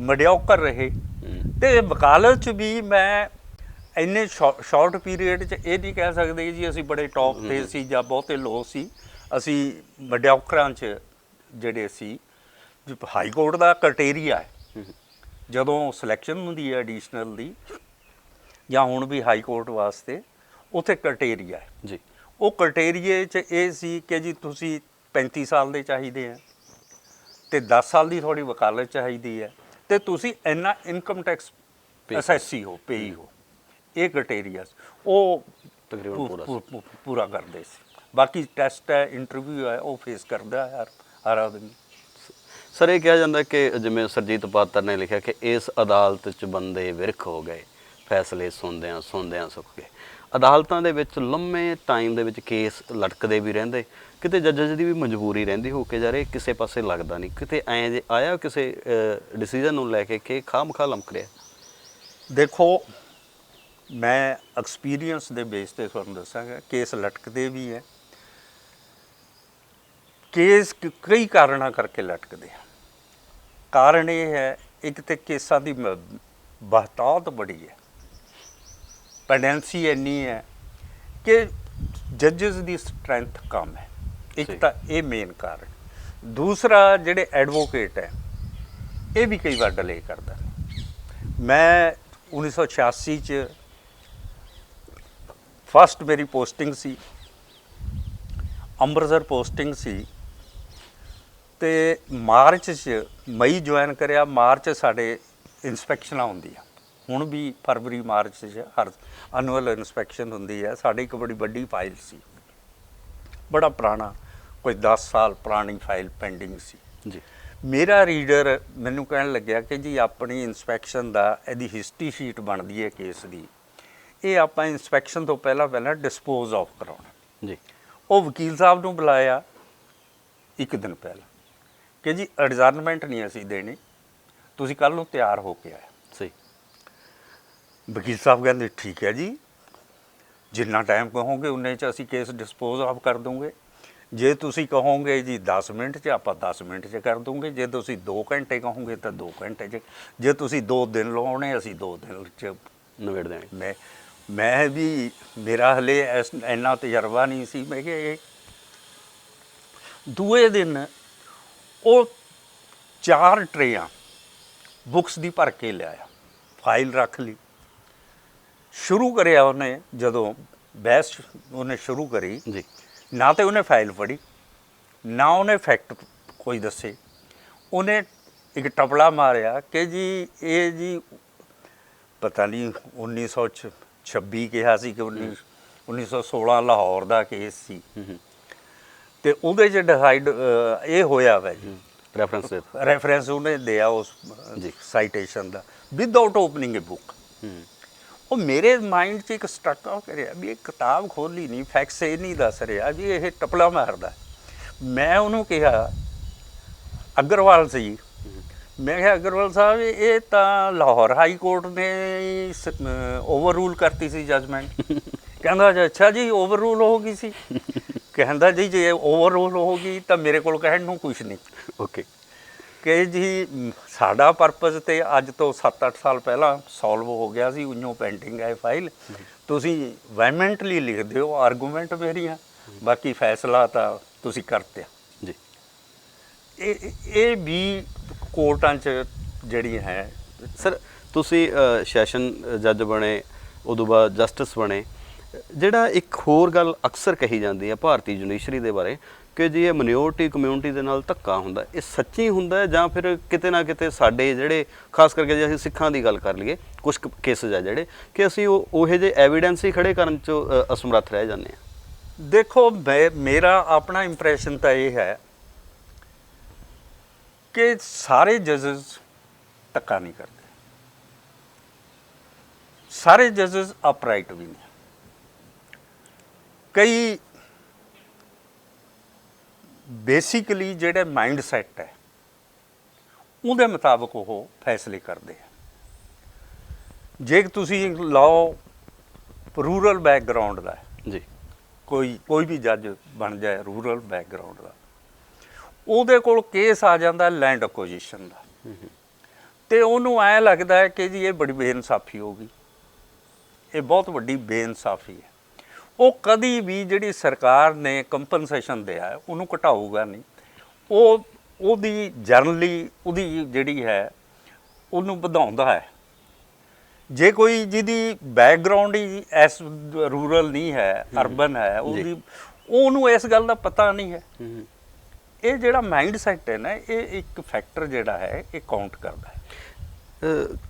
ਮਡਿਓਕਰ ਰਹੇ। ਤੇ ਵਕਾਲਤ ਚ ਵੀ ਮੈਂ ਇੰਨੇ ਸ਼ਾਰਟ ਪੀਰੀਅਡ ਚ ਇਹ ਨਹੀਂ ਕਹਿ ਸਕਦੇ ਜੀ ਅਸੀਂ ਬੜੇ ਟੌਪ ਤੇ ਸੀ ਜਾਂ ਬਹੁਤੇ ਲੋ ਸੀ। ਅਸੀਂ ਮਡਿਓਕਰਾਂ ਚ ਜਿਹੜੇ ਸੀ। ਹਾਈ ਕੋਰਟ ਦਾ ਕ੍ਰਾਈਟੇਰੀਆ ਹੈ ਜਦੋਂ ਸਿਲੈਕਸ਼ਨ ਹੁੰਦੀ ਹੈ ਐਡੀਸ਼ਨਲ ਦੀ, ਜਾਂ ਹੁਣ ਵੀ ਹਾਈ ਕੋਰਟ ਵਾਸਤੇ ਉੱਥੇ ਕ੍ਰਾਈਟੇਰੀਆ ਹੈ ਜੀ। ਉਹ ਕ੍ਰਾਈਟੇਰੀਏ 'ਚ ਇਹ ਸੀ ਕਿ ਜੀ ਤੁਸੀਂ 35 ਸਾਲ ਦੇ ਚਾਹੀਦੇ ਆ ਅਤੇ 10 ਸਾਲ ਦੀ ਤੁਹਾਡੀ ਵਕਾਲਤ ਚਾਹੀਦੀ ਹੈ ਅਤੇ ਤੁਸੀਂ ਇੰਨਾ ਇਨਕਮ ਟੈਕਸ ਅਸੈਸੀ ਹੋ, ਪੇਈ ਹੋ। ਇਹ ਕ੍ਰਾਈਟੇਰੀਆ ਉਹ ਤਕਰੀਬਨ ਪੂਰਾ ਕਰਦੇ ਸੀ। ਬਾਕੀ ਟੈਸਟ ਹੈ, ਇੰਟਰਵਿਊ ਹੈ, ਉਹ ਫੇਸ ਕਰਦਾ ਹਰ ਆਦਮੀ। ਸਰ ਇਹ ਕਿਹਾ ਜਾਂਦਾ ਕਿ ਜਿਵੇਂ ਸਰਜੀਤ ਪਾਤਰ ਨੇ ਲਿਖਿਆ ਕਿ ਇਸ ਅਦਾਲਤ 'ਚ ਬੰਦੇ ਵਿਰਖ ਹੋ ਗਏ, ਫੈਸਲੇ ਸੁਣਦਿਆਂ ਸੁੱਕ ਗਏ। ਅਦਾਲਤਾਂ ਦੇ ਵਿੱਚ ਲੰਮੇ ਟਾਈਮ ਦੇ ਵਿੱਚ ਕੇਸ ਲਟਕਦੇ ਵੀ ਰਹਿੰਦੇ, ਕਿਤੇ ਜੱਜਸ ਦੀ ਵੀ ਮਜਬੂਰੀ ਰਹਿੰਦੀ ਹੋ ਕੇ ਯਾਰ ਇਹ ਕਿਸੇ ਪਾਸੇ ਲੱਗਦਾ ਨਹੀਂ, ਕਿਤੇ ਐਂ ਜੇ ਆਇਆ ਕਿਸੇ ਡਿਸੀਜਨ ਨੂੰ ਲੈ ਕੇ ਕਿ ਖਾਮਖਾ ਲਮਕ ਰਿਹਾ? ਦੇਖੋ, ਮੈਂ ਐਕਸਪੀਰੀਅੰਸ ਦੇ ਬੇਸ 'ਤੇ ਤੁਹਾਨੂੰ ਦੱਸਾਂਗਾ, ਕੇਸ ਲਟਕਦੇ ਵੀ ਹੈ। ਕੇਸ ਕਈ ਕਾਰਨਾਂ ਕਰਕੇ ਲਟਕਦੇ ਆ। ਕਾਰਨ ਇਹ ਹੈ, ਇੱਕ ਤਾਂ ਕੇਸਾਂ ਦੀ ਬਹੁਤਾਤ ਬੜੀ ਹੈ, ਪੈਂਡੈਂਸੀ ਇੰਨੀ ਹੈ ਕਿ ਜੱਜਸ ਦੀ ਸਟਰੈਂਥ ਕਮ ਹੈ। ਇੱਕ ਤਾਂ ਇਹ ਮੇਨ ਕਾਰਨ। ਦੂਸਰਾ, ਜਿਹੜੇ ਐਡਵੋਕੇਟ ਹੈ ਇਹ ਵੀ ਕਈ ਵਾਰ ਡਿਲੇ ਕਰਦਾ। ਮੈਂ 1986 'ਚ ਫਸਟ ਮੇਰੀ ਪੋਸਟਿੰਗ ਸੀ, ਅੰਮ੍ਰਿਤਸਰ ਪੋਸਟਿੰਗ ਸੀ, ਅਤੇ ਮਾਰਚ 'ਚ ਮਈ ਜੁਆਇਨ ਕਰਿਆ। ਮਾਰਚ ਸਾਡੇ ਇੰਸਪੈਕਸ਼ਨਾਂ ਹੁੰਦੀਆਂ, ਹੁਣ ਵੀ ਫਰਵਰੀ ਮਾਰਚ 'ਚ ਹਰ ਐਨੂਅਲ ਇੰਸਪੈਕਸ਼ਨ ਹੁੰਦੀ ਹੈ। ਸਾਡੀ ਇੱਕ ਬੜੀ ਵੱਡੀ ਫਾਈਲ ਸੀ, ਬੜਾ ਪੁਰਾਣਾ, ਕੋਈ 10 ਸਾਲ ਪੁਰਾਣੀ ਫਾਈਲ ਪੈਂਡਿੰਗ ਸੀ ਜੀ। ਮੇਰਾ ਰੀਡਰ ਮੈਨੂੰ ਕਹਿਣ ਲੱਗਿਆ ਕਿ ਜੀ ਆਪਣੀ ਇੰਸਪੈਕਸ਼ਨ ਦਾ ਇਹਦੀ ਹਿਸਟਰੀ ਸ਼ੀਟ ਬਣਦੀ ਹੈ ਕੇਸ ਦੀ, ਇਹ ਆਪਾਂ ਇੰਸਪੈਕਸ਼ਨ ਤੋਂ ਪਹਿਲਾਂ ਡਿਸਪੋਜ਼ ਆਫ ਕਰਾਉਣਾ ਜੀ। ਉਹ ਵਕੀਲ ਸਾਹਿਬ ਨੂੰ ਬੁਲਾਇਆ ਇੱਕ ਦਿਨ ਪਹਿਲਾਂ ਕਿ ਜੀ ਐਡਜਰਨਮੈਂਟ ਨਹੀਂ ਅਸੀਂ ਦੇਣੀ, ਤੁਸੀਂ ਕੱਲ੍ਹ ਨੂੰ ਤਿਆਰ ਹੋ ਕੇ ਆਇਆ। ਸਹੀ। ਵਕੀਲ ਸਾਹਿਬ ਕਹਿੰਦੇ ਠੀਕ ਹੈ ਜੀ, ਜਿੰਨਾ ਟਾਈਮ ਕਹੋਗੇ ਉਨੇ 'ਚ ਅਸੀਂ ਕੇਸ ਡਿਸਪੋਜ਼ ਆਫ ਕਰ ਦੂੰਗੇ। ਜੇ ਤੁਸੀਂ ਕਹੋਗੇ ਜੀ 10 ਮਿੰਟ 'ਚ, ਆਪਾਂ 10 ਮਿੰਟ 'ਚ ਕਰ ਦੂੰਗੇ। ਜੇ ਤੁਸੀਂ 2 ਘੰਟੇ ਕਹੋਗੇ ਤਾਂ 2 ਘੰਟੇ 'ਚ। ਜੇ ਤੁਸੀਂ 2 ਦਿਨ ਲਾਉਣੇ, ਅਸੀਂ 2 ਦਿਨ 'ਚ ਨਿਬੇੜ ਦਿਆਂਗੇ। ਮੈਂ ਵੀ, ਮੇਰਾ ਹਲੇ ਇੰਨਾ ਤਜਰਬਾ ਨਹੀਂ ਸੀ। ਮੈਂ ਕਿਹਾ ਇਹ ਦੂਏ ਦਿਨ ਉਹ 4 ਟਰੇਆਂ ਬੁੱਕਸ ਦੀ ਭਰ ਕੇ ਲਿਆਇਆ, ਫਾਈਲ ਰੱਖ ਲਈ, ਸ਼ੁਰੂ ਕਰਿਆ ਉਹਨੇ। ਜਦੋਂ ਬਹਿਸ ਉਹਨੇ ਸ਼ੁਰੂ ਕਰੀ ਜੀ, ਨਾ ਤਾਂ ਉਹਨੇ ਫਾਈਲ ਪੜ੍ਹੀ, ਨਾ ਉਹਨੇ ਫੈਕਟ ਕੋਈ ਦੱਸੇ। ਉਹਨੇ ਇੱਕ ਟਪਲਾ ਮਾਰਿਆ ਕਿ ਜੀ ਇਹ ਜੀ ਪਤਾ ਨਹੀਂ 1926 ਕਿਹਾ ਸੀ ਕਿ 1916 ਲਾਹੌਰ ਦਾ ਕੇਸ ਸੀ, ਅਤੇ ਉਹਦੇ 'ਚ ਡਿਸਾਈਡ ਇਹ ਹੋਇਆ ਵਾ ਜੀ, ਰੈਫਰੈਂਸ ਉਹਨੇ ਦਿਆ ਉਸ ਸਾਈਟੇਸ਼ਨ ਦਾ, ਵਿਦਆਊਟ ਓਪਨਿੰਗ ਏ ਬੁੱਕ। ਉਹ ਮੇਰੇ ਮਾਈਂਡ 'ਚ ਇੱਕ ਸਟਕ ਆਫ ਕਰਿਆ ਵੀ ਇਹ ਕਿਤਾਬ ਖੋਲ੍ਹੀ ਨਹੀਂ, ਫੈਕਟਸ ਇਹ ਨਹੀਂ ਦੱਸ ਰਿਹਾ ਵੀ ਇਹ ਟਪਲਾ ਮਾਰਦਾ। ਮੈਂ ਉਹਨੂੰ ਕਿਹਾ, ਅਗਰਵਾਲ ਸੀ, ਮੈਂ ਕਿਹਾ ਅਗਰਵਾਲ ਸਾਹਿਬ ਇਹ ਤਾਂ ਲਾਹੌਰ ਹਾਈ ਕੋਰਟ ਨੇ ਓਵਰ ਰੂਲ ਕਰਤੀ ਸੀ ਜਜਮੈਂਟ। ਕਹਿੰਦਾ ਅੱਛਾ ਜੀ, ਓਵਰ ਰੂਲ ਹੋ ਗਈ ਸੀ? ਕਹਿੰਦਾ ਜੀ ਜੇ ਓਵਰ ਰੂਲ ਹੋ ਗਈ ਤਾਂ ਮੇਰੇ ਕੋਲ ਕਹਿਣ ਨੂੰ ਕੁਛ ਨਹੀਂ। ਓਕੇ। ਕਿ ਜੀ ਸਾਡਾ ਪਰਪਸ ਤੇ ਅੱਜ ਤੋਂ 7-8 ਸਾਲ ਪਹਿਲਾਂ ਸੋਲਵ ਹੋ ਗਿਆ ਸੀ, ਉਈਓ ਪੈਂਡਿੰਗ ਹੈ ਫਾਈਲ। ਤੁਸੀਂ ਵੈਮੈਂਟਲੀ ਲਿਖ ਦਿਓ ਆਰਗੂਮੈਂਟ ਮੇਰੀਆਂ, ਬਾਕੀ ਫੈਸਲਾ ਤਾਂ ਤੁਸੀਂ ਕਰਤੇ ਜੀ। ਇਹ ਵੀ ਕੋਰਟਾਂ 'ਚ ਜਿਹੜੀਆਂ ਹੈ। ਸਰ ਤੁਸੀਂ ਸੈਸ਼ਨ ਜੱਜ ਬਣੇ, ਉਦੋਂ ਬਾਅਦ ਜਸਟਿਸ ਬਣੇ। ਜਿਹੜਾ ਇੱਕ ਹੋਰ ਗੱਲ ਅਕਸਰ ਕਹੀ ਜਾਂਦੀ ਹੈ ਭਾਰਤੀ ਜੁਡੀਸ਼ਰੀ ਦੇ ਬਾਰੇ ਕਿ ਜੀ ਇਹ ਮਿਨੋਰਟੀ ਕਮਿਊਨਿਟੀ ਦੇ ਨਾਲ ਧੱਕਾ ਹੁੰਦਾ, ਇਹ ਸੱਚੀ ਹੁੰਦਾ ਜਾਂ ਫਿਰ ਕਿਤੇ ਨਾ ਕਿਤੇ ਸਾਡੇ ਜਿਹੜੇ ਖਾਸ ਕਰਕੇ ਜੇ ਅਸੀਂ ਸਿੱਖਾਂ ਦੀ ਗੱਲ ਕਰ ਲਈਏ, ਕੁਝ ਕੇਸਿਸ ਆ ਜਿਹੜੇ ਕਿ ਅਸੀਂ ਉਹੋ ਜਿਹੇ ਐਵੀਡੈਂਸ ਹੀ ਖੜੇ ਕਰਨ 'ਚ ਅਸਮਰੱਥ ਰਹਿ ਜਾਂਦੇ ਹਾਂ? ਦੇਖੋ, ਮੇਰਾ ਆਪਣਾ ਇੰਪ੍ਰੈਸ਼ਨ ਤਾਂ ਇਹ ਹੈ ਕਿ ਸਾਰੇ ਜੱਜਸ ਧੱਕਾ ਨਹੀਂ ਕਰਦੇ, ਸਾਰੇ ਜੱਜਸ ਅਪਰਾਈਟ ਵੀ ਨੇ। ਕਈ ਬੇਸਿਕਲੀ ਜਿਹੜੇ ਮਾਈਂਡ ਸੈਟ ਹੈ ਉਹਦੇ ਮੁਤਾਬਕ ਉਹ ਫੈਸਲੇ ਕਰਦੇ ਆ। ਜੇ ਤੁਸੀਂ ਲਾਓ ਰੂਰਲ ਬੈਕਗਰਾਉਂਡ ਦਾ ਹੈ, ਜੀ ਕੋਈ ਵੀ ਜੱਜ ਬਣ ਜਾਏ ਰੂਰਲ ਬੈਕਗਰਾਉਂਡ ਦਾ, ਉਹਦੇ ਕੋਲ ਕੇਸ ਆ ਜਾਂਦਾ ਲੈਂਡ ਐਕੁਜੀਸ਼ਨ ਦਾ, ਤੇ ਉਹਨੂੰ ਐਂ ਲੱਗਦਾ ਹੈ ਕਿ ਜੀ ਇਹ ਬੜੀ ਬੇਇਨਸਾਫੀ ਹੋ ਗਈ, ਇਹ ਬਹੁਤ ਵੱਡੀ ਬੇਇਨਸਾਫੀ ਹੈ। ਉਹ ਕਦੀ ਵੀ ਜਿਹੜੀ ਸਰਕਾਰ ਨੇ ਕੰਪਨਸੇਸ਼ਨ ਦਿਆ ਉਹਨੂੰ ਘਟਾਊਗਾ ਨਹੀਂ, ਉਹਦੀ ਜਰਨਲੀ ਉਹਦੀ ਜਿਹੜੀ ਹੈ ਉਹਨੂੰ ਵਧਾਉਂਦਾ ਹੈ। ਜੇ ਕੋਈ ਜਿਹਦੀ ਬੈਕਗਰਾਉਂਡ ਹੀ ਐਸ ਰੂਰਲ ਨਹੀਂ ਹੈ, ਅਰਬਨ ਹੈ, ਉਹਨੂੰ ਇਸ ਗੱਲ ਦਾ ਪਤਾ ਨਹੀਂ ਹੈ। ਇਹ ਜਿਹੜਾ ਮਾਈਂਡ ਸੈਟ ਹੈ ਨਾ, ਇਹ ਇੱਕ ਫੈਕਟਰ ਜਿਹੜਾ ਹੈ ਇਹ ਕਾਊਂਟ ਕਰਦਾ ਹੈ।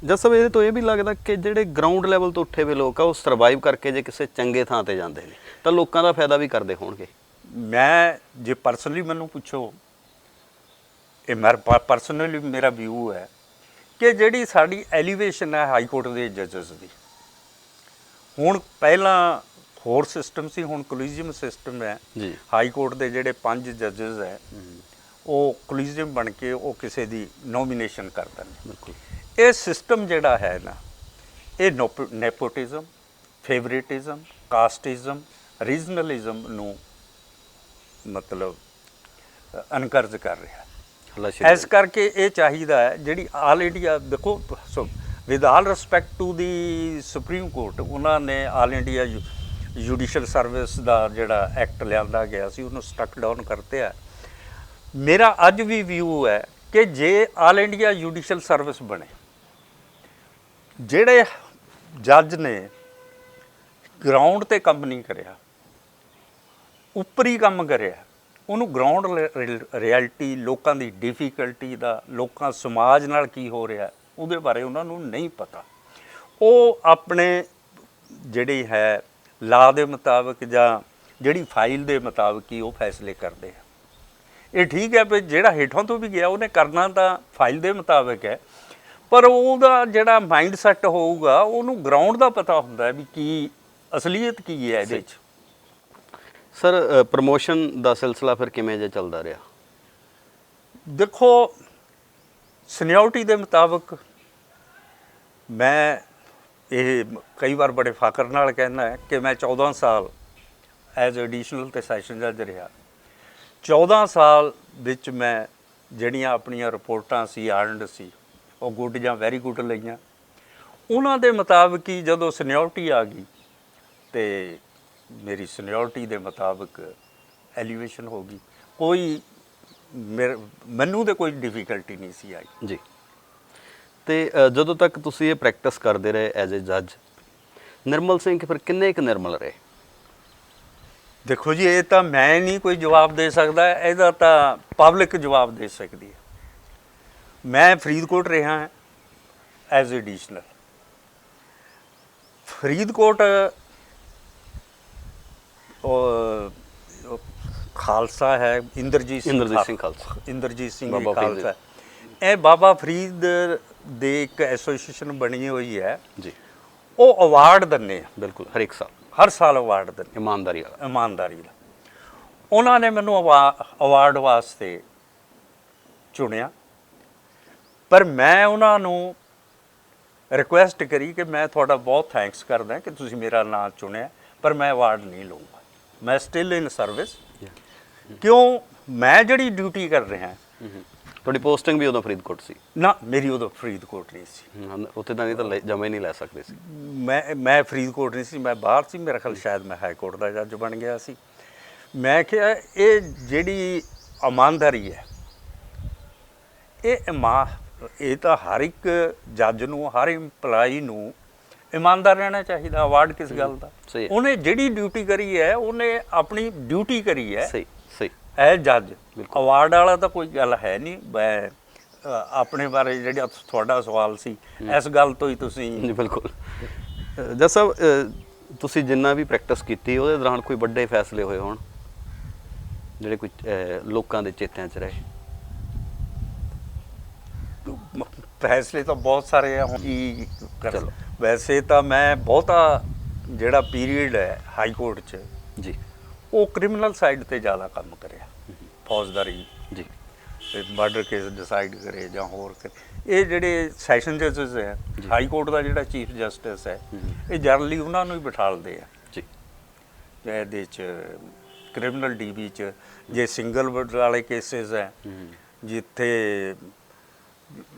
ਜਦ ਸਭ ਇਹਦੇ ਤੋਂ ਇਹ ਵੀ ਲੱਗਦਾ ਕਿ ਜਿਹੜੇ ਗਰਾਊਂਡ ਲੈਵਲ ਤੋਂ ਉੱਠੇ ਵੇ ਲੋਕ ਆ ਉਹ ਸਰਵਾਈਵ ਕਰਕੇ ਜੇ ਕਿਸੇ ਚੰਗੇ ਥਾਂ ਤੇ ਜਾਂਦੇ ਨੇ ਤਾਂ ਲੋਕਾਂ ਦਾ ਫਾਇਦਾ ਵੀ ਕਰਦੇ ਹੋਣਗੇ। ਮੈਂ ਜੇ ਪਰਸਨਲੀ ਮੈਨੂੰ ਪੁੱਛੋ, ਇਹ ਮੇਰਾ ਪਰਸਨਲੀ ਮੇਰਾ ਵਿਊ ਹੈ ਕਿ ਜਿਹੜੀ ਸਾਡੀ ਐਲੀਵੇਸ਼ਨ ਹੈ ਹਾਈ ਕੋਰਟ ਦੇ ਜੱਜਸ ਦੀ, ਹੁਣ ਪਹਿਲਾਂ ਹੋਰ ਸਿਸਟਮ ਸੀ, ਹੁਣ ਕੋਲੀਜੀਅਮ ਸਿਸਟਮ ਹੈ ਜੀ। ਹਾਈ ਕੋਰਟ ਦੇ ਜਿਹੜੇ 5 ਜੱਜਸ ਹੈ ਉਹ ਕੋਲੀਜੀਅਮ ਬਣ ਕੇ ਉਹ ਕਿਸੇ ਦੀ ਨੋਮੀਨੇਸ਼ਨ ਕਰਦੇ ਨੇ। ਬਿਲਕੁਲ। ਇਹ ਸਿਸਟਮ ਜਿਹੜਾ ਹੈ ਨਾ, ਇਹ ਨੈਪੋਟਿਜ਼ਮ, ਫੇਵਰੇਟਿਜ਼ਮ, ਕਾਸਟਿਜ਼ਮ, ਰੀਜਨਲਿਜ਼ਮ ਨੂੰ ਮਤਲਬ ਅਨਕਰਜ ਕਰ ਰਿਹਾ। ਇਸ ਕਰਕੇ ਇਹ ਚਾਹੀਦਾ ਹੈ ਜਿਹੜੀ ਆਲ ਇੰਡੀਆ, ਦੇਖੋ with all respect to the supreme court, ਉਹਨਾਂ ਨੇ ਆਲ ਇੰਡੀਆ ਜੁਡੀਸ਼ੀਅਲ ਸਰਵਿਸ ਦਾ ਜਿਹੜਾ ਐਕਟ ਲਿਆਂਦਾ ਗਿਆ ਸੀ ਉਹਨੂੰ ਸਟਕ ਡਾਊਨ ਕਰਤੇ ਹੈ। ਮੇਰਾ ਅੱਜ ਵੀ ਵਿਊ ਹੈ ਕਿ ਜੇ ਆਲ ਇੰਡੀਆ ਜੁਡੀਸ਼ੀਅਲ ਸਰਵਿਸ ਬਣੇ, ਜਿਹੜੇ ਜੱਜ ਨੇ ਗਰਾਊਂਡ ਤੇ ਕੰਮ ਨਹੀਂ ਕਰਿਆ, ਉੱਪਰੀ ਕੰਮ ਕਰਿਆ, ਉਹਨੂੰ ਗਰਾਊਂਡ ਰਿਐਲਿਟੀ, ਲੋਕਾਂ ਦੀ ਡਿਫੀਕਲਟੀ ਦਾ, ਲੋਕਾਂ ਸਮਾਜ ਨਾਲ ਕੀ ਹੋ ਰਿਹਾ ਉਹਦੇ ਬਾਰੇ ਉਹਨਾਂ ਨੂੰ ਨਹੀਂ ਪਤਾ। ਉਹ ਆਪਣੇ ਜਿਹੜੀ ਹੈ ਲਾ ਦੇ ਮੁਤਾਬਕ ਜਾਂ ਜਿਹੜੀ ਫਾਈਲ ਦੇ ਮੁਤਾਬਕ ਹੀ ਉਹ ਫੈਸਲੇ ਕਰਦੇ ਆ। ਇਹ ਠੀਕ ਹੈ ਵੀ ਜਿਹੜਾ ਹੇਠੋਂ ਤੋਂ ਵੀ ਗਿਆ ਉਹਨੇ ਕਰਨਾ ਤਾਂ ਫਾਈਲ ਦੇ ਮੁਤਾਬਕ ਹੈ, ਪਰ ਉਹਦਾ ਜਿਹੜਾ ਮਾਈਂਡ ਸੈੱਟ ਹੋਊਗਾ ਉਹਨੂੰ ਗਰਾਊਂਡ ਦਾ ਪਤਾ ਹੁੰਦਾ ਹੈ ਵੀ ਕੀ ਅਸਲੀਅਤ ਕੀ ਹੈ ਇਹਦੇ 'ਚ। ਸਰ ਪ੍ਰਮੋਸ਼ਨ ਦਾ ਸਿਲਸਿਲਾ ਫਿਰ ਕਿਵੇਂ ਜੇ ਚੱਲਦਾ ਰਿਹਾ? ਦੇਖੋ ਸੀਨੀਅਰਟੀ ਦੇ ਮੁਤਾਬਕ ਮੈਂ ਇਹ ਕਈ ਵਾਰ ਬੜੇ ਫਖਰ ਨਾਲ ਕਹਿੰਦਾ ਹੈ ਕਿ ਮੈਂ 14 ਸਾਲ ਐਜ਼ ਐਡੀਸ਼ਨਲ ਤੇ ਸੈਸ਼ਨ ਜੱਜ ਰਿਹਾ। 14 ਸਾਲ ਵਿੱਚ ਮੈਂ ਜਿਹੜੀਆਂ ਆਪਣੀਆਂ ਰਿਪੋਰਟਾਂ ਸੀ ਆਰਨਡ ਸੀ ਉਹ ਗੁੱਡ ਜਾਂ ਵੈਰੀ ਗੁੱਡ ਲਈਆਂ। ਉਹਨਾਂ ਦੇ ਮੁਤਾਬਕ ਹੀ ਜਦੋਂ ਸੀਨੀਅਰਟੀ ਆ ਗਈ ਤੇ ਮੇਰੀ ਸੀਨੀਅਰਟੀ ਦੇ ਮੁਤਾਬਕ ਐਲੀਵੇਸ਼ਨ ਹੋ ਗਈ। ਕੋਈ ਮੈਨੂੰ ਤਾਂ ਕੋਈ ਡਿਫਿਕਲਟੀ ਨਹੀਂ ਸੀ ਆਈ ਜੀ। ਤੇ ਜਦੋਂ ਤੱਕ ਤੁਸੀਂ ਇਹ ਪ੍ਰੈਕਟਿਸ ਕਰਦੇ ਰਹੇ ਐਜ਼ ਏ ਜੱਜ, ਨਿਰਮਲ ਸਿੰਘ ਫਿਰ ਕਿੰਨੇ ਕੁ ਨਿਰਮਲ ਰਹੇ? ਦੇਖੋ ਜੀ, ਇਹ ਤਾਂ ਮੈਂ ਨਹੀਂ ਕੋਈ ਜਵਾਬ ਦੇ ਸਕਦਾ, ਇਹਦਾ ਤਾਂ ਪਬਲਿਕ ਜਵਾਬ ਦੇ ਸਕਦੀ ਹੈ। ਮੈਂ ਫਰੀਦਕੋਟ ਰਿਹਾ ਹਾਂ ਐਜ਼ ਐਡੀਸ਼ਨਲ। ਫਰੀਦਕੋਟ ਖਾਲਸਾ ਹੈ, ਇੰਦਰਜੀਤ ਸਿੰਘ ਖਾਲਸਾ। ਇਹ ਬਾਬਾ ਫਰੀਦ ਦੇ ਇੱਕ ਐਸੋਸੀਏਸ਼ਨ ਬਣੀ ਹੋਈ ਹੈ ਜੀ। ਉਹ ਅਵਾਰਡ ਦਿੰਦੇ ਆ ਬਿਲਕੁਲ, ਹਰ ਸਾਲ ਅਵਾਰਡ ਦਿੰਦੇ, ਇਮਾਨਦਾਰੀ ਦਾ। ਉਹਨਾਂ ਨੇ ਮੈਨੂੰ ਅਵਾਰਡ ਵਾਸਤੇ ਚੁਣਿਆ, ਪਰ ਮੈਂ ਉਹਨਾਂ ਨੂੰ ਰਿਕੁਐਸਟ ਕਰੀ ਕਿ ਮੈਂ ਤੁਹਾਡਾ ਬਹੁਤ ਥੈਂਕਸ ਕਰਦਾ ਕਿ ਤੁਸੀਂ ਮੇਰਾ ਨਾਂ ਚੁਣਿਆ, ਪਰ ਮੈਂ ਅਵਾਰਡ ਨਹੀਂ ਲਊਂਗਾ, ਮੈਂ ਸਟਿਲ ਇਨ ਸਰਵਿਸ। ਕਿਉਂ? ਮੈਂ ਜਿਹੜੀ ਡਿਊਟੀ ਕਰ ਰਿਹਾ। ਤੁਹਾਡੀ ਪੋਸਟਿੰਗ ਵੀ ਉਦੋਂ ਫਰੀਦਕੋਟ ਸੀ? ਨਾ, ਮੇਰੀ ਉਦੋਂ ਫਰੀਦਕੋਟ ਨਹੀਂ ਸੀ। ਉੱਥੇ ਤਾਂ ਨਹੀਂ ਤਾਂ ਜਮਾ ਹੀ ਨਹੀਂ ਲੈ ਸਕਦੇ ਸੀ। ਮੈਂ ਫਰੀਦਕੋਟ ਨਹੀਂ ਸੀ, ਮੈਂ ਬਾਹਰ ਸੀ। ਮੇਰਾ ਖਿਆਲ ਸ਼ਾਇਦ ਮੈਂ ਹਾਈ ਕੋਰਟ ਦਾ ਜੱਜ ਬਣ ਗਿਆ ਸੀ। ਮੈਂ ਕਿਹਾ ਇਹ ਜਿਹੜੀ ਇਮਾਨਦਾਰੀ ਹੈ, ਇਹ ਤਾਂ ਹਰ ਇੱਕ ਜੱਜ ਨੂੰ, ਹਰ ਇੰਪਲਾਈ ਨੂੰ ਇਮਾਨਦਾਰ ਰਹਿਣਾ ਚਾਹੀਦਾ। ਅਵਾਰਡ ਕਿਸ ਗੱਲ ਦਾ? ਉਹਨੇ ਜਿਹੜੀ ਡਿਊਟੀ ਕਰੀ ਹੈ ਉਹਨੇ ਆਪਣੀ ਡਿਊਟੀ ਕਰੀ ਹੈ। ਸਹੀ ਸਹੀ। ਇਹ ਜੱਜ ਅਵਾਰਡ ਵਾਲਾ ਤਾਂ ਕੋਈ ਗੱਲ ਹੈ ਨਹੀਂ। ਮੈਂ ਆਪਣੇ ਬਾਰੇ ਜਿਹੜਾ ਤੁਹਾਡਾ ਸਵਾਲ ਸੀ, ਇਸ ਗੱਲ ਤੋਂ ਹੀ ਤੁਸੀਂ। ਜੀ ਬਿਲਕੁਲ। ਜੱਜ ਸਾਹਿਬ, ਤੁਸੀਂ ਜਿੰਨਾ ਵੀ ਪ੍ਰੈਕਟਿਸ ਕੀਤੀ ਉਹਦੇ ਦੌਰਾਨ ਕੋਈ ਵੱਡੇ ਫੈਸਲੇ ਹੋਏ ਹੋਣ ਜਿਹੜੇ ਕੋਈ ਲੋਕਾਂ ਦੇ ਚੇਤਿਆਂ 'ਚ ਰਹੇ? ਫੈਸਲੇ ਤਾਂ ਬਹੁਤ ਸਾਰੇ ਆ। ਵੈਸੇ ਤਾਂ ਮੈਂ ਬਹੁਤਾ ਜਿਹੜਾ ਪੀਰੀਅਡ ਹੈ ਹਾਈ ਕੋਰਟ 'ਚ ਜੀ, ਉਹ ਕ੍ਰਿਮੀਨਲ ਸਾਈਡ ਤੇ ਜ਼ਿਆਦਾ ਕੰਮ ਕਰਿਆ। ਫੌਜਦਾਰੀ ਜੀ, ਮਰਡਰ ਕੇਸ ਡਿਸਾਈਡ ਕਰੇ ਜਾਂ ਹੋਰ ਕਰੇ, ਇਹ ਜਿਹੜੇ ਸੈਸ਼ਨ ਜੱਜਸ ਹੈ, ਹਾਈ ਕੋਰਟ ਦਾ ਜਿਹੜਾ ਚੀਫ ਜਸਟਿਸ ਹੈ, ਇਹ ਜਨਰਲੀ ਉਹਨਾਂ ਨੂੰ ਹੀ ਬਿਠਾਲਦੇ ਆ ਜੀ। ਇਹਦੇ 'ਚ ਕ੍ਰਿਮੀਨਲ ਡੀਬੀ 'ਚ ਜੇ ਸਿੰਗਲ ਵਾਲੇ ਕੇਸਿਸ ਹੈ ਜਿੱਥੇ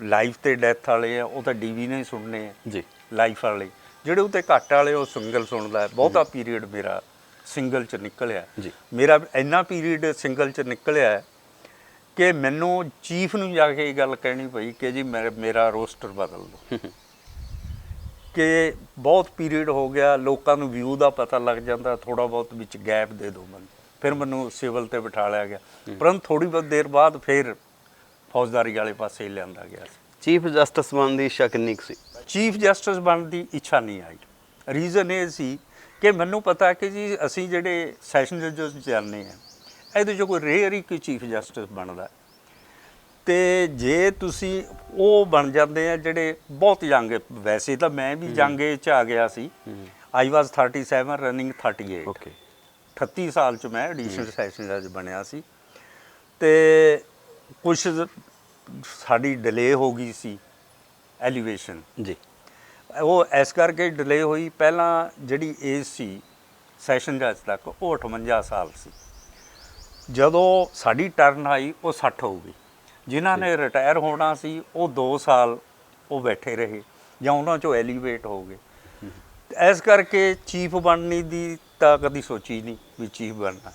ਲਾਈਫ ਤੇ ਡੈਥ ਵਾਲੇ ਆ ਉਹ ਤਾਂ ਡੀਬੀ ਨੇ ਹੀ ਸੁਣਨੇ ਆ ਜੀ। ਲਾਈਫ ਵਾਲੇ ਜਿਹੜੇ ਉੱਤੇ ਘੱਟ ਵਾਲੇ ਉਹ ਸਿੰਗਲ ਸੁਣਦਾ। ਬਹੁਤਾ ਪੀਰੀਅਡ ਮੇਰਾ ਸਿੰਗਲ 'ਚ ਨਿਕਲਿਆ। ਮੇਰਾ ਇੰਨਾ ਪੀਰੀਅਡ ਸਿੰਗਲ 'ਚ ਨਿਕਲਿਆ ਕਿ ਮੈਨੂੰ ਚੀਫ ਨੂੰ ਜਾ ਕੇ ਇਹ ਗੱਲ ਕਹਿਣੀ ਪਈ ਕਿ ਜੀ ਮੇਰਾ ਰੋਸਟਰ ਬਦਲ ਦਿਓ ਕਿ ਬਹੁਤ ਪੀਰੀਅਡ ਹੋ ਗਿਆ, ਲੋਕਾਂ ਨੂੰ ਵਿਊ ਦਾ ਪਤਾ ਲੱਗ ਜਾਂਦਾ, ਥੋੜ੍ਹਾ ਬਹੁਤ ਵਿੱਚ ਗੈਪ ਦੇ ਦਿਓ ਮੈਨੂੰ। ਫਿਰ ਮੈਨੂੰ ਸਿਵਲ 'ਤੇ ਬਿਠਾ ਲਿਆ ਗਿਆ, ਪਰੰਤੂ ਥੋੜ੍ਹੀ ਬਹੁਤ ਦੇਰ ਬਾਅਦ ਫਿਰ ਫੌਜਦਾਰੀ ਵਾਲੇ ਪਾਸੇ ਲਿਆਂਦਾ ਗਿਆ ਸੀ। ਚੀਫ ਜਸਟਿਸ ਬਣਨ ਦੀ ਇੱਛਾ ਕਿੰਨੀ ਕੁ ਸੀ? ਚੀਫ ਜਸਟਿਸ ਬਣਨ ਦੀ ਇੱਛਾ ਨਹੀਂ ਆਈ। ਰੀਜ਼ਨ ਇਹ ਸੀ ਕਿ ਮੈਨੂੰ ਪਤਾ ਕਿ ਜੀ ਅਸੀਂ ਜਿਹੜੇ ਸੈਸ਼ਨ ਜੱਜਸ ਜਾਂਦੇ ਹਾਂ ਇਹਦੇ 'ਚੋਂ ਕੋਈ ਰੇਅਰ ਹੀ ਕੋਈ ਚੀਫ ਜਸਟਿਸ ਬਣਦਾ, ਅਤੇ ਜੇ ਤੁਸੀਂ ਉਹ ਬਣ ਜਾਂਦੇ ਆ ਜਿਹੜੇ ਬਹੁਤ ਯੰਗ, ਵੈਸੇ ਤਾਂ ਮੈਂ ਵੀ ਯੰਗ ਏਜ 'ਚ ਆ ਗਿਆ ਸੀ। ਆਈ ਵਾਜ਼ 37 ਰਨਿੰਗ 38। ਓਕੇ। 38 ਸਾਲ 'ਚ ਮੈਂ ਐਡੀਸ਼ਨਲ ਸੈਸ਼ਨ ਜੱਜ ਬਣਿਆ ਸੀ। ਅਤੇ ਕੁਛ ਸਾਡੀ ਡਿਲੇ ਹੋ ਗਈ ਸੀ ਐਲੀਵੇਸ਼ਨ ਜੀ। ਉਹ ਇਸ ਕਰਕੇ ਡਿਲੇ ਹੋਈ, ਪਹਿਲਾਂ ਜਿਹੜੀ ਏਜ ਸੀ ਸੈਸ਼ਨ ਜੱਜ ਤੱਕ ਉਹ 58 ਸਾਲ ਸੀ। ਜਦੋਂ ਸਾਡੀ ਟਰਨ ਆਈ ਉਹ 60 ਹੋ ਗਈ। ਜਿਨ੍ਹਾਂ ਨੇ ਰਿਟਾਇਰ ਹੋਣਾ ਸੀ ਉਹ 2 ਸਾਲ ਉਹ ਬੈਠੇ ਰਹੇ ਜਾਂ ਉਹਨਾਂ 'ਚੋਂ ਐਲੀਵੇਟ ਹੋ ਗਏ। ਇਸ ਕਰਕੇ ਚੀਫ ਬਣਨੀ ਦੀ ਤਾਂ ਕਦੀ ਸੋਚੀ ਨਹੀਂ ਵੀ ਚੀਫ ਬਣਨਾ।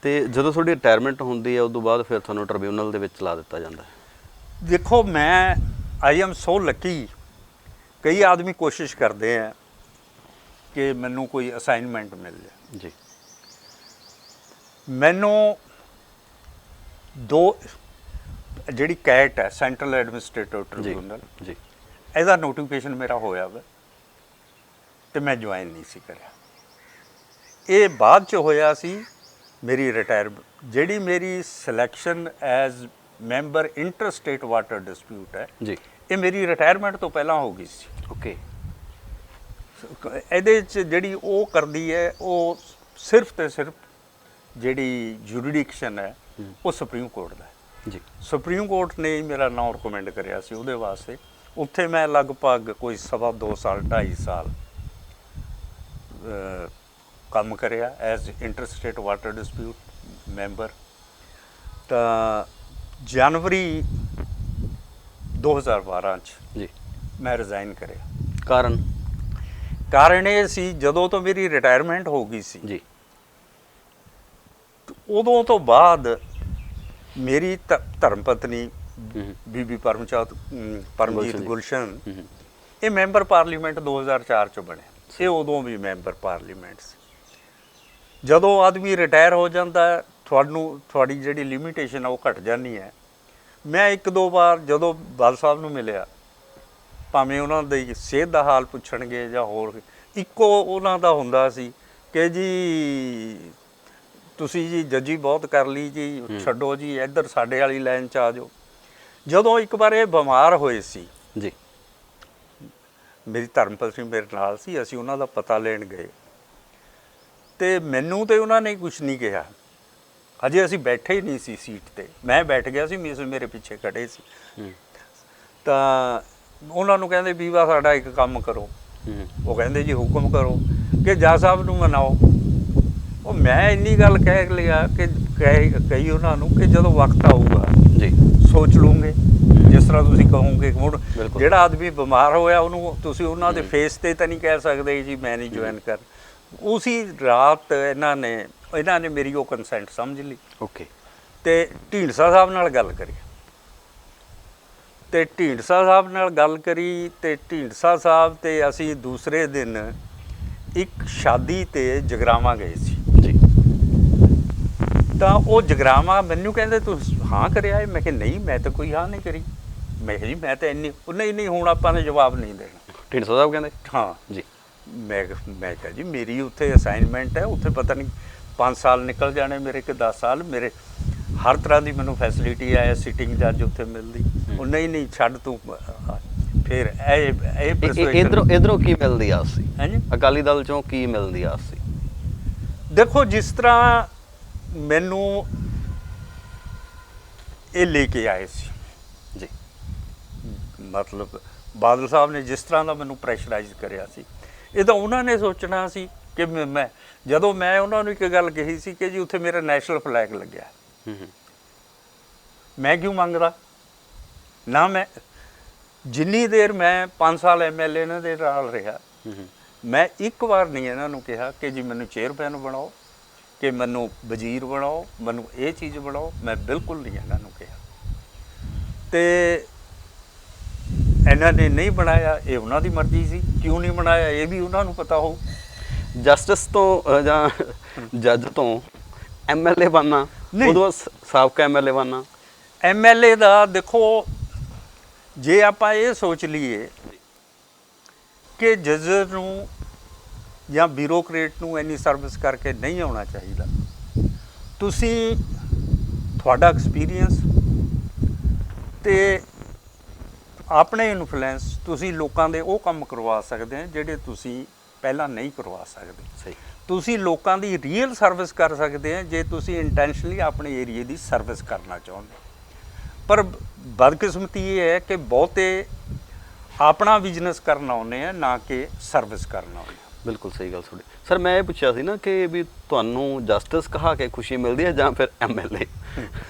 ਤੇ ਜਦੋਂ ਤੁਹਾਡੀ ਰਿਟਾਇਰਮੈਂਟ ਹੁੰਦੀ ਹੈ ਉਦੋਂ ਬਾਅਦ ਫਿਰ ਤੁਹਾਨੂੰ ਟ੍ਰਿਬਿਊਨਲ ਦੇ ਵਿੱਚ ਲਾ ਦਿੱਤਾ ਜਾਂਦਾ ਹੈ? ਦੇਖੋ, ਮੈਂ ਆਈ ਐਮ ਸੋ ਲੱਕੀ। ਕਈ ਆਦਮੀ ਕੋਸ਼ਿਸ਼ ਕਰਦੇ ਆ ਕਿ ਮੈਨੂੰ ਕੋਈ ਅਸਾਈਨਮੈਂਟ ਮਿਲ ਜਾਏ। ਜੀ। ਮੈਨੂੰ ਜਿਹੜੀ ਕੈਟ ਹੈ, ਸੈਂਟਰਲ ਐਡਮਿਨਿਸਟ੍ਰੇਟਿਵ ਟ੍ਰਿਬਿਊਨਲ, ਜੀ, ਇਹਦਾ ਨੋਟੀਫਿਕੇਸ਼ਨ ਮੇਰਾ ਹੋਇਆ ਵਾ ਅਤੇ ਮੈਂ ਜੁਆਇਨ ਨਹੀਂ ਸੀ ਕਰਿਆ। ਇਹ ਬਾਅਦ 'ਚ ਹੋਇਆ ਸੀ ਮੇਰੀ ਰਿਟਾਇਰਮੈਂਟ। ਜਿਹੜੀ ਮੇਰੀ selection as member inter state water dispute ਹੈ ਜੀ, ਇਹ ਮੇਰੀ ਰਿਟਾਇਰਮੈਂਟ ਤੋਂ ਪਹਿਲਾਂ ਹੋ ਗਈ ਸੀ। ਓਕੇ। ਇਹਦੇ 'ਚ ਜਿਹੜੀ ਉਹ ਕਰਦੀ ਹੈ ਉਹ ਸਿਰਫ ਤੇ ਸਿਰਫ ਜਿਹੜੀ ਜੁਰੀਡਿਕਸ਼ਨ ਹੈ ਉਹ ਸੁਪਰੀਮ ਕੋਰਟ ਦਾ ਹੈ। ਜੀ। ਸੁਪਰੀਮ ਕੋਰਟ ਨੇ ਹੀ ਮੇਰਾ ਨਾਮ ਰਿਕਮੈਂਡ ਕਰਿਆ ਸੀ ਉਹਦੇ ਵਾਸਤੇ। ਉੱਥੇ ਮੈਂ ਲਗਭਗ ਕੋਈ 2.5 ਸਾਲ 2.5 ਸਾਲ ਕੰਮ ਕਰਿਆ as inter state water dispute member. ਤਾਂ ਜਨਵਰੀ 2012 'ਚ ਜੀ ਮੈਂ ਰਿਜ਼ਾਈਨ ਕਰਿਆ। ਕਾਰਨ ਇਹ ਸੀ ਜਦੋਂ ਤੋਂ ਮੇਰੀ ਰਿਟਾਇਰਮੈਂਟ ਹੋ ਗਈ ਸੀ ਜੀ, ਉਦੋਂ ਤੋਂ ਬਾਅਦ ਮੇਰੀ ਧਰਮ ਪਤਨੀ ਬੀਬੀ ਪਰਮਜੀਤ ਗੁਲਸ਼ਨ ਇਹ ਮੈਂਬਰ ਪਾਰਲੀਮੈਂਟ 2004 'ਚ ਬਣੇ। ਇਹ ਉਦੋਂ ਵੀ ਮੈਂਬਰ ਪਾਰਲੀਮੈਂਟ ਸੀ। ਜਦੋਂ ਆਦਮੀ ਰਿਟਾਇਰ ਹੋ ਜਾਂਦਾ ਤੁਹਾਡੀ ਜਿਹੜੀ ਲਿਮਿਟੇਸ਼ਨ ਆ ਉਹ ਘਟ ਜਾਂਦੀ ਹੈ। ਮੈਂ 1-2 ਵਾਰ ਜਦੋਂ ਬਾਦਲ ਸਾਹਿਬ ਨੂੰ ਮਿਲਿਆ, ਭਾਵੇਂ ਉਹਨਾਂ ਦੀ ਸਿਹਤ ਦਾ ਹਾਲ ਪੁੱਛਣਗੇ ਜਾਂ ਹੋਰ, ਇੱਕੋ ਉਹਨਾਂ ਦਾ ਹੁੰਦਾ ਸੀ ਕਿ ਜੀ ਤੁਸੀਂ ਜੀ ਜੱਜੀ ਬਹੁਤ ਕਰ ਲਈ ਜੀ, ਛੱਡੋ ਜੀ, ਇੱਧਰ ਸਾਡੇ ਵਾਲੀ ਲਾਈਨ 'ਚ ਆ ਜਾਓ। ਜਦੋਂ ਇੱਕ ਵਾਰ ਇਹ ਬਿਮਾਰ ਹੋਏ ਸੀ ਜੀ, ਮੇਰੀ ਧਰਮ ਪਤਨੀ ਮੇਰੇ ਨਾਲ ਸੀ, ਅਸੀਂ ਉਹਨਾਂ ਦਾ ਪਤਾ ਲੈਣ ਗਏ ਅਤੇ ਮੈਨੂੰ ਤਾਂ ਉਹਨਾਂ ਨੇ ਕੁਛ ਨਹੀਂ ਕਿਹਾ। ਹਜੇ ਅਸੀਂ ਬੈਠੇ ਹੀ ਨਹੀਂ ਸੀ ਸੀਟ 'ਤੇ, ਮੈਂ ਬੈਠ ਗਿਆ ਸੀ, ਮੇਰੇ ਪਿੱਛੇ ਖੜ੍ਹੇ ਸੀ। ਤਾਂ ਉਹਨਾਂ ਨੂੰ ਕਹਿੰਦੇ ਵੀਵਾ ਸਾਡਾ ਇੱਕ ਕੰਮ ਕਰੋ। ਉਹ ਕਹਿੰਦੇ ਜੀ ਹੁਕਮ ਕਰੋ ਕਿ ਜੱਜ ਸਾਹਿਬ ਨੂੰ ਮਨਾਓ। ਉਹ ਮੈਂ ਇੰਨੀ ਗੱਲ ਕਹਿ ਲਿਆ ਕਿ ਕਹੀ ਉਹਨਾਂ ਨੂੰ ਕਿ ਜਦੋਂ ਵਕਤ ਆਊਗਾ ਜੀ ਸੋਚ ਲੂੰਗੇ ਜਿਸ ਤਰ੍ਹਾਂ ਤੁਸੀਂ ਕਹੋਗੇ। ਹੁਣ ਜਿਹੜਾ ਆਦਮੀ ਬਿਮਾਰ ਹੋਇਆ ਉਹਨੂੰ ਤੁਸੀਂ ਉਹਨਾਂ ਦੇ ਫੇਸ 'ਤੇ ਤਾਂ ਨਹੀਂ ਕਹਿ ਸਕਦੇ ਜੀ ਮੈਂ ਨਹੀਂ ਜੁਆਇਨ ਕਰ। ਉਸੀ ਰਾਤ ਇਹਨਾਂ ਨੇ ਮੇਰੀ ਉਹ ਕੰਸੈਂਟ ਸਮਝ ਲਈ। ਓਕੇ। ਅਤੇ ਢੀਂਡਸਾ ਸਾਹਿਬ ਨਾਲ ਗੱਲ ਕਰੀ ਅਤੇ ਢੀਂਡਸਾ ਸਾਹਿਬ ਨਾਲ ਗੱਲ ਕਰੀ ਅਤੇ ਢੀਂਡਸਾ ਸਾਹਿਬ ਅਤੇ ਅਸੀਂ ਦੂਸਰੇ ਦਿਨ ਇੱਕ ਸ਼ਾਦੀ 'ਤੇ ਜਗਰਾਵਾਂ ਗਏ ਸੀ ਜੀ। ਤਾਂ ਉਹ ਜਗਰਾਵਾਂ ਮੈਨੂੰ ਕਹਿੰਦੇ ਤੂੰ ਹਾਂ ਕਰਿਆ ਹੈ? ਮੈਂ ਕਿਹਾ ਨਹੀਂ, ਮੈਂ ਤਾਂ ਕੋਈ ਹਾਂ ਨਹੀਂ ਕਰੀ। ਮੈਂ ਕਿਹਾ ਜੀ ਮੈਂ ਤਾਂ ਇੰਨੀ ਨਹੀਂ ਹੁਣ ਆਪਾਂ ਨੇ ਜਵਾਬ ਨਹੀਂ ਦੇਣਾ। ਢੀਂਡਸਾ ਸਾਹਿਬ ਕਹਿੰਦੇ ਹਾਂ ਜੀ। ਮੈਂ ਕਿਹਾ ਜੀ ਮੇਰੀ ਉੱਥੇ ਅਸਾਈਨਮੈਂਟ ਹੈ, ਉੱਥੇ ਪਤਾ ਨਹੀਂ 5 ਸਾਲ ਨਿਕਲ ਜਾਣੇ ਮੇਰੇ ਕਿ 10 ਸਾਲ, ਮੇਰੇ ਹਰ ਤਰ੍ਹਾਂ ਦੀ ਮੈਨੂੰ ਫੈਸਿਲਿਟੀ ਹੈ, ਸਿਟਿੰਗ ਜੱਜ ਉੱਥੇ ਮਿਲਦੀ। ਉਹ ਨਹੀਂ ਛੱਡ ਤੂੰ। ਫਿਰ ਇਧਰੋਂ ਕੀ ਮਿਲਦੀ ਆਸ ਸੀ? ਹਾਂਜੀ, ਅਕਾਲੀ ਦਲ ਚੋਂ ਕੀ ਮਿਲਦੀ ਆਸ ਸੀ? ਦੇਖੋ, ਜਿਸ ਤਰ੍ਹਾਂ ਮੈਨੂੰ ਇਹ ਲੈ ਕੇ ਆਏ ਸੀ ਜੀ, ਮਤਲਬ ਬਾਦਲ ਸਾਹਿਬ ਨੇ ਜਿਸ ਤਰ੍ਹਾਂ ਦਾ ਮੈਨੂੰ ਪ੍ਰੈਸ਼ਰਾਈਜ਼ ਕਰਿਆ ਸੀ, ਇਹ ਤਾਂ ਉਹਨਾਂ ਨੇ ਸੋਚਣਾ ਸੀ ਕਿ ਮੈਂ ਜਦੋਂ ਮੈਂ ਉਹਨਾਂ ਨੂੰ ਇੱਕ ਗੱਲ ਕਹੀ ਸੀ ਕਿ ਜੀ ਉੱਥੇ ਮੇਰਾ ਨੈਸ਼ਨਲ ਫਲੈਗ ਲੱਗਿਆ, ਮੈਂ ਕਿਉਂ ਮੰਗਦਾ ਨਾ। ਮੈਂ ਜਿੰਨੀ ਦੇਰ ਮੈਂ 5 ਸਾਲ MLA ਇਹਨਾਂ ਦੇ ਨਾਲ ਰਿਹਾ, ਮੈਂ ਇੱਕ ਵਾਰ ਨਹੀਂ ਇਹਨਾਂ ਨੂੰ ਕਿਹਾ ਕਿ ਜੀ ਮੈਨੂੰ ਚੇਅਰਮੈਨ ਬਣਾਓ, ਕਿ ਮੈਨੂੰ ਵਜ਼ੀਰ ਬਣਾਓ, ਮੈਨੂੰ ਇਹ ਚੀਜ਼ ਬਣਾਓ। ਮੈਂ ਬਿਲਕੁਲ ਨਹੀਂ ਇਹਨਾਂ ਨੂੰ ਕਿਹਾ, ਤੇ ਇਹਨਾਂ ਨੇ ਨਹੀਂ ਬਣਾਇਆ, ਇਹ ਉਹਨਾਂ ਦੀ ਮਰਜ਼ੀ ਸੀ। ਕਿਉਂ ਨਹੀਂ ਬਣਾਇਆ ਇਹ ਵੀ ਉਹਨਾਂ ਨੂੰ ਪਤਾ ਹੋਊ। ਜਸਟਿਸ ਤੋਂ ਜਾਂ ਜੱਜ ਤੋਂ MLA ਬਣਨਾ, ਉਦੋਂ ਸਾਬਕਾ MLA ਬਣਨਾ। MLA ਦਾ ਦੇਖੋ, ਜੇ ਆਪਾਂ ਇਹ ਸੋਚ ਲਈਏ ਕਿ ਜੱਜ ਨੂੰ ਜਾਂ ਬਿਊਰੋਕਰੇਟ ਨੂੰ ਇੰਨੀ ਸਰਵਿਸ ਕਰਕੇ ਨਹੀਂ ਆਉਣਾ ਚਾਹੀਦਾ, ਤੁਸੀਂ ਤੁਹਾਡਾ ਐਕਸਪੀਰੀਅੰਸ ਤੇ ਆਪਣੇ ਇਨਫਲੂਐਂਸ, ਤੁਸੀਂ ਲੋਕਾਂ ਦੇ ਉਹ ਕੰਮ ਕਰਵਾ ਸਕਦੇ ਹੋ ਜਿਹੜੇ ਤੁਸੀਂ ਪਹਿਲਾਂ ਨਹੀਂ ਕਰਵਾ ਸਕਦੇ। ਸਹੀ। ਤੁਸੀਂ ਲੋਕਾਂ ਦੀ ਰੀਅਲ ਸਰਵਿਸ ਕਰ ਸਕਦੇ ਹੋ ਜੇ ਤੁਸੀਂ ਇੰਟੈਂਸ਼ਨਲੀ ਆਪਣੇ ਏਰੀਏ ਦੀ ਸਰਵਿਸ ਕਰਨਾ ਚਾਹੁੰਦੇ। ਪਰ ਬਦਕਿਸਮਤੀ ਇਹ ਹੈ ਕਿ ਬਹੁਤੇ ਆਪਣਾ ਬਿਜ਼ਨਸ ਕਰਨ ਆਉਂਦੇ ਆ, ਨਾ ਕਿ ਸਰਵਿਸ ਕਰਨ ਆਉਂਦੇ। ਬਿਲਕੁਲ ਸਹੀ ਗੱਲ ਤੁਹਾਡੀ। ਸਰ ਮੈਂ ਇਹ ਪੁੱਛਿਆ ਸੀ ਨਾ ਕਿ ਵੀ ਤੁਹਾਨੂੰ ਜਸਟਿਸ ਕਹਾ ਕੇ ਖੁਸ਼ੀ ਮਿਲਦੀ ਹੈ ਜਾਂ ਫਿਰ MLA?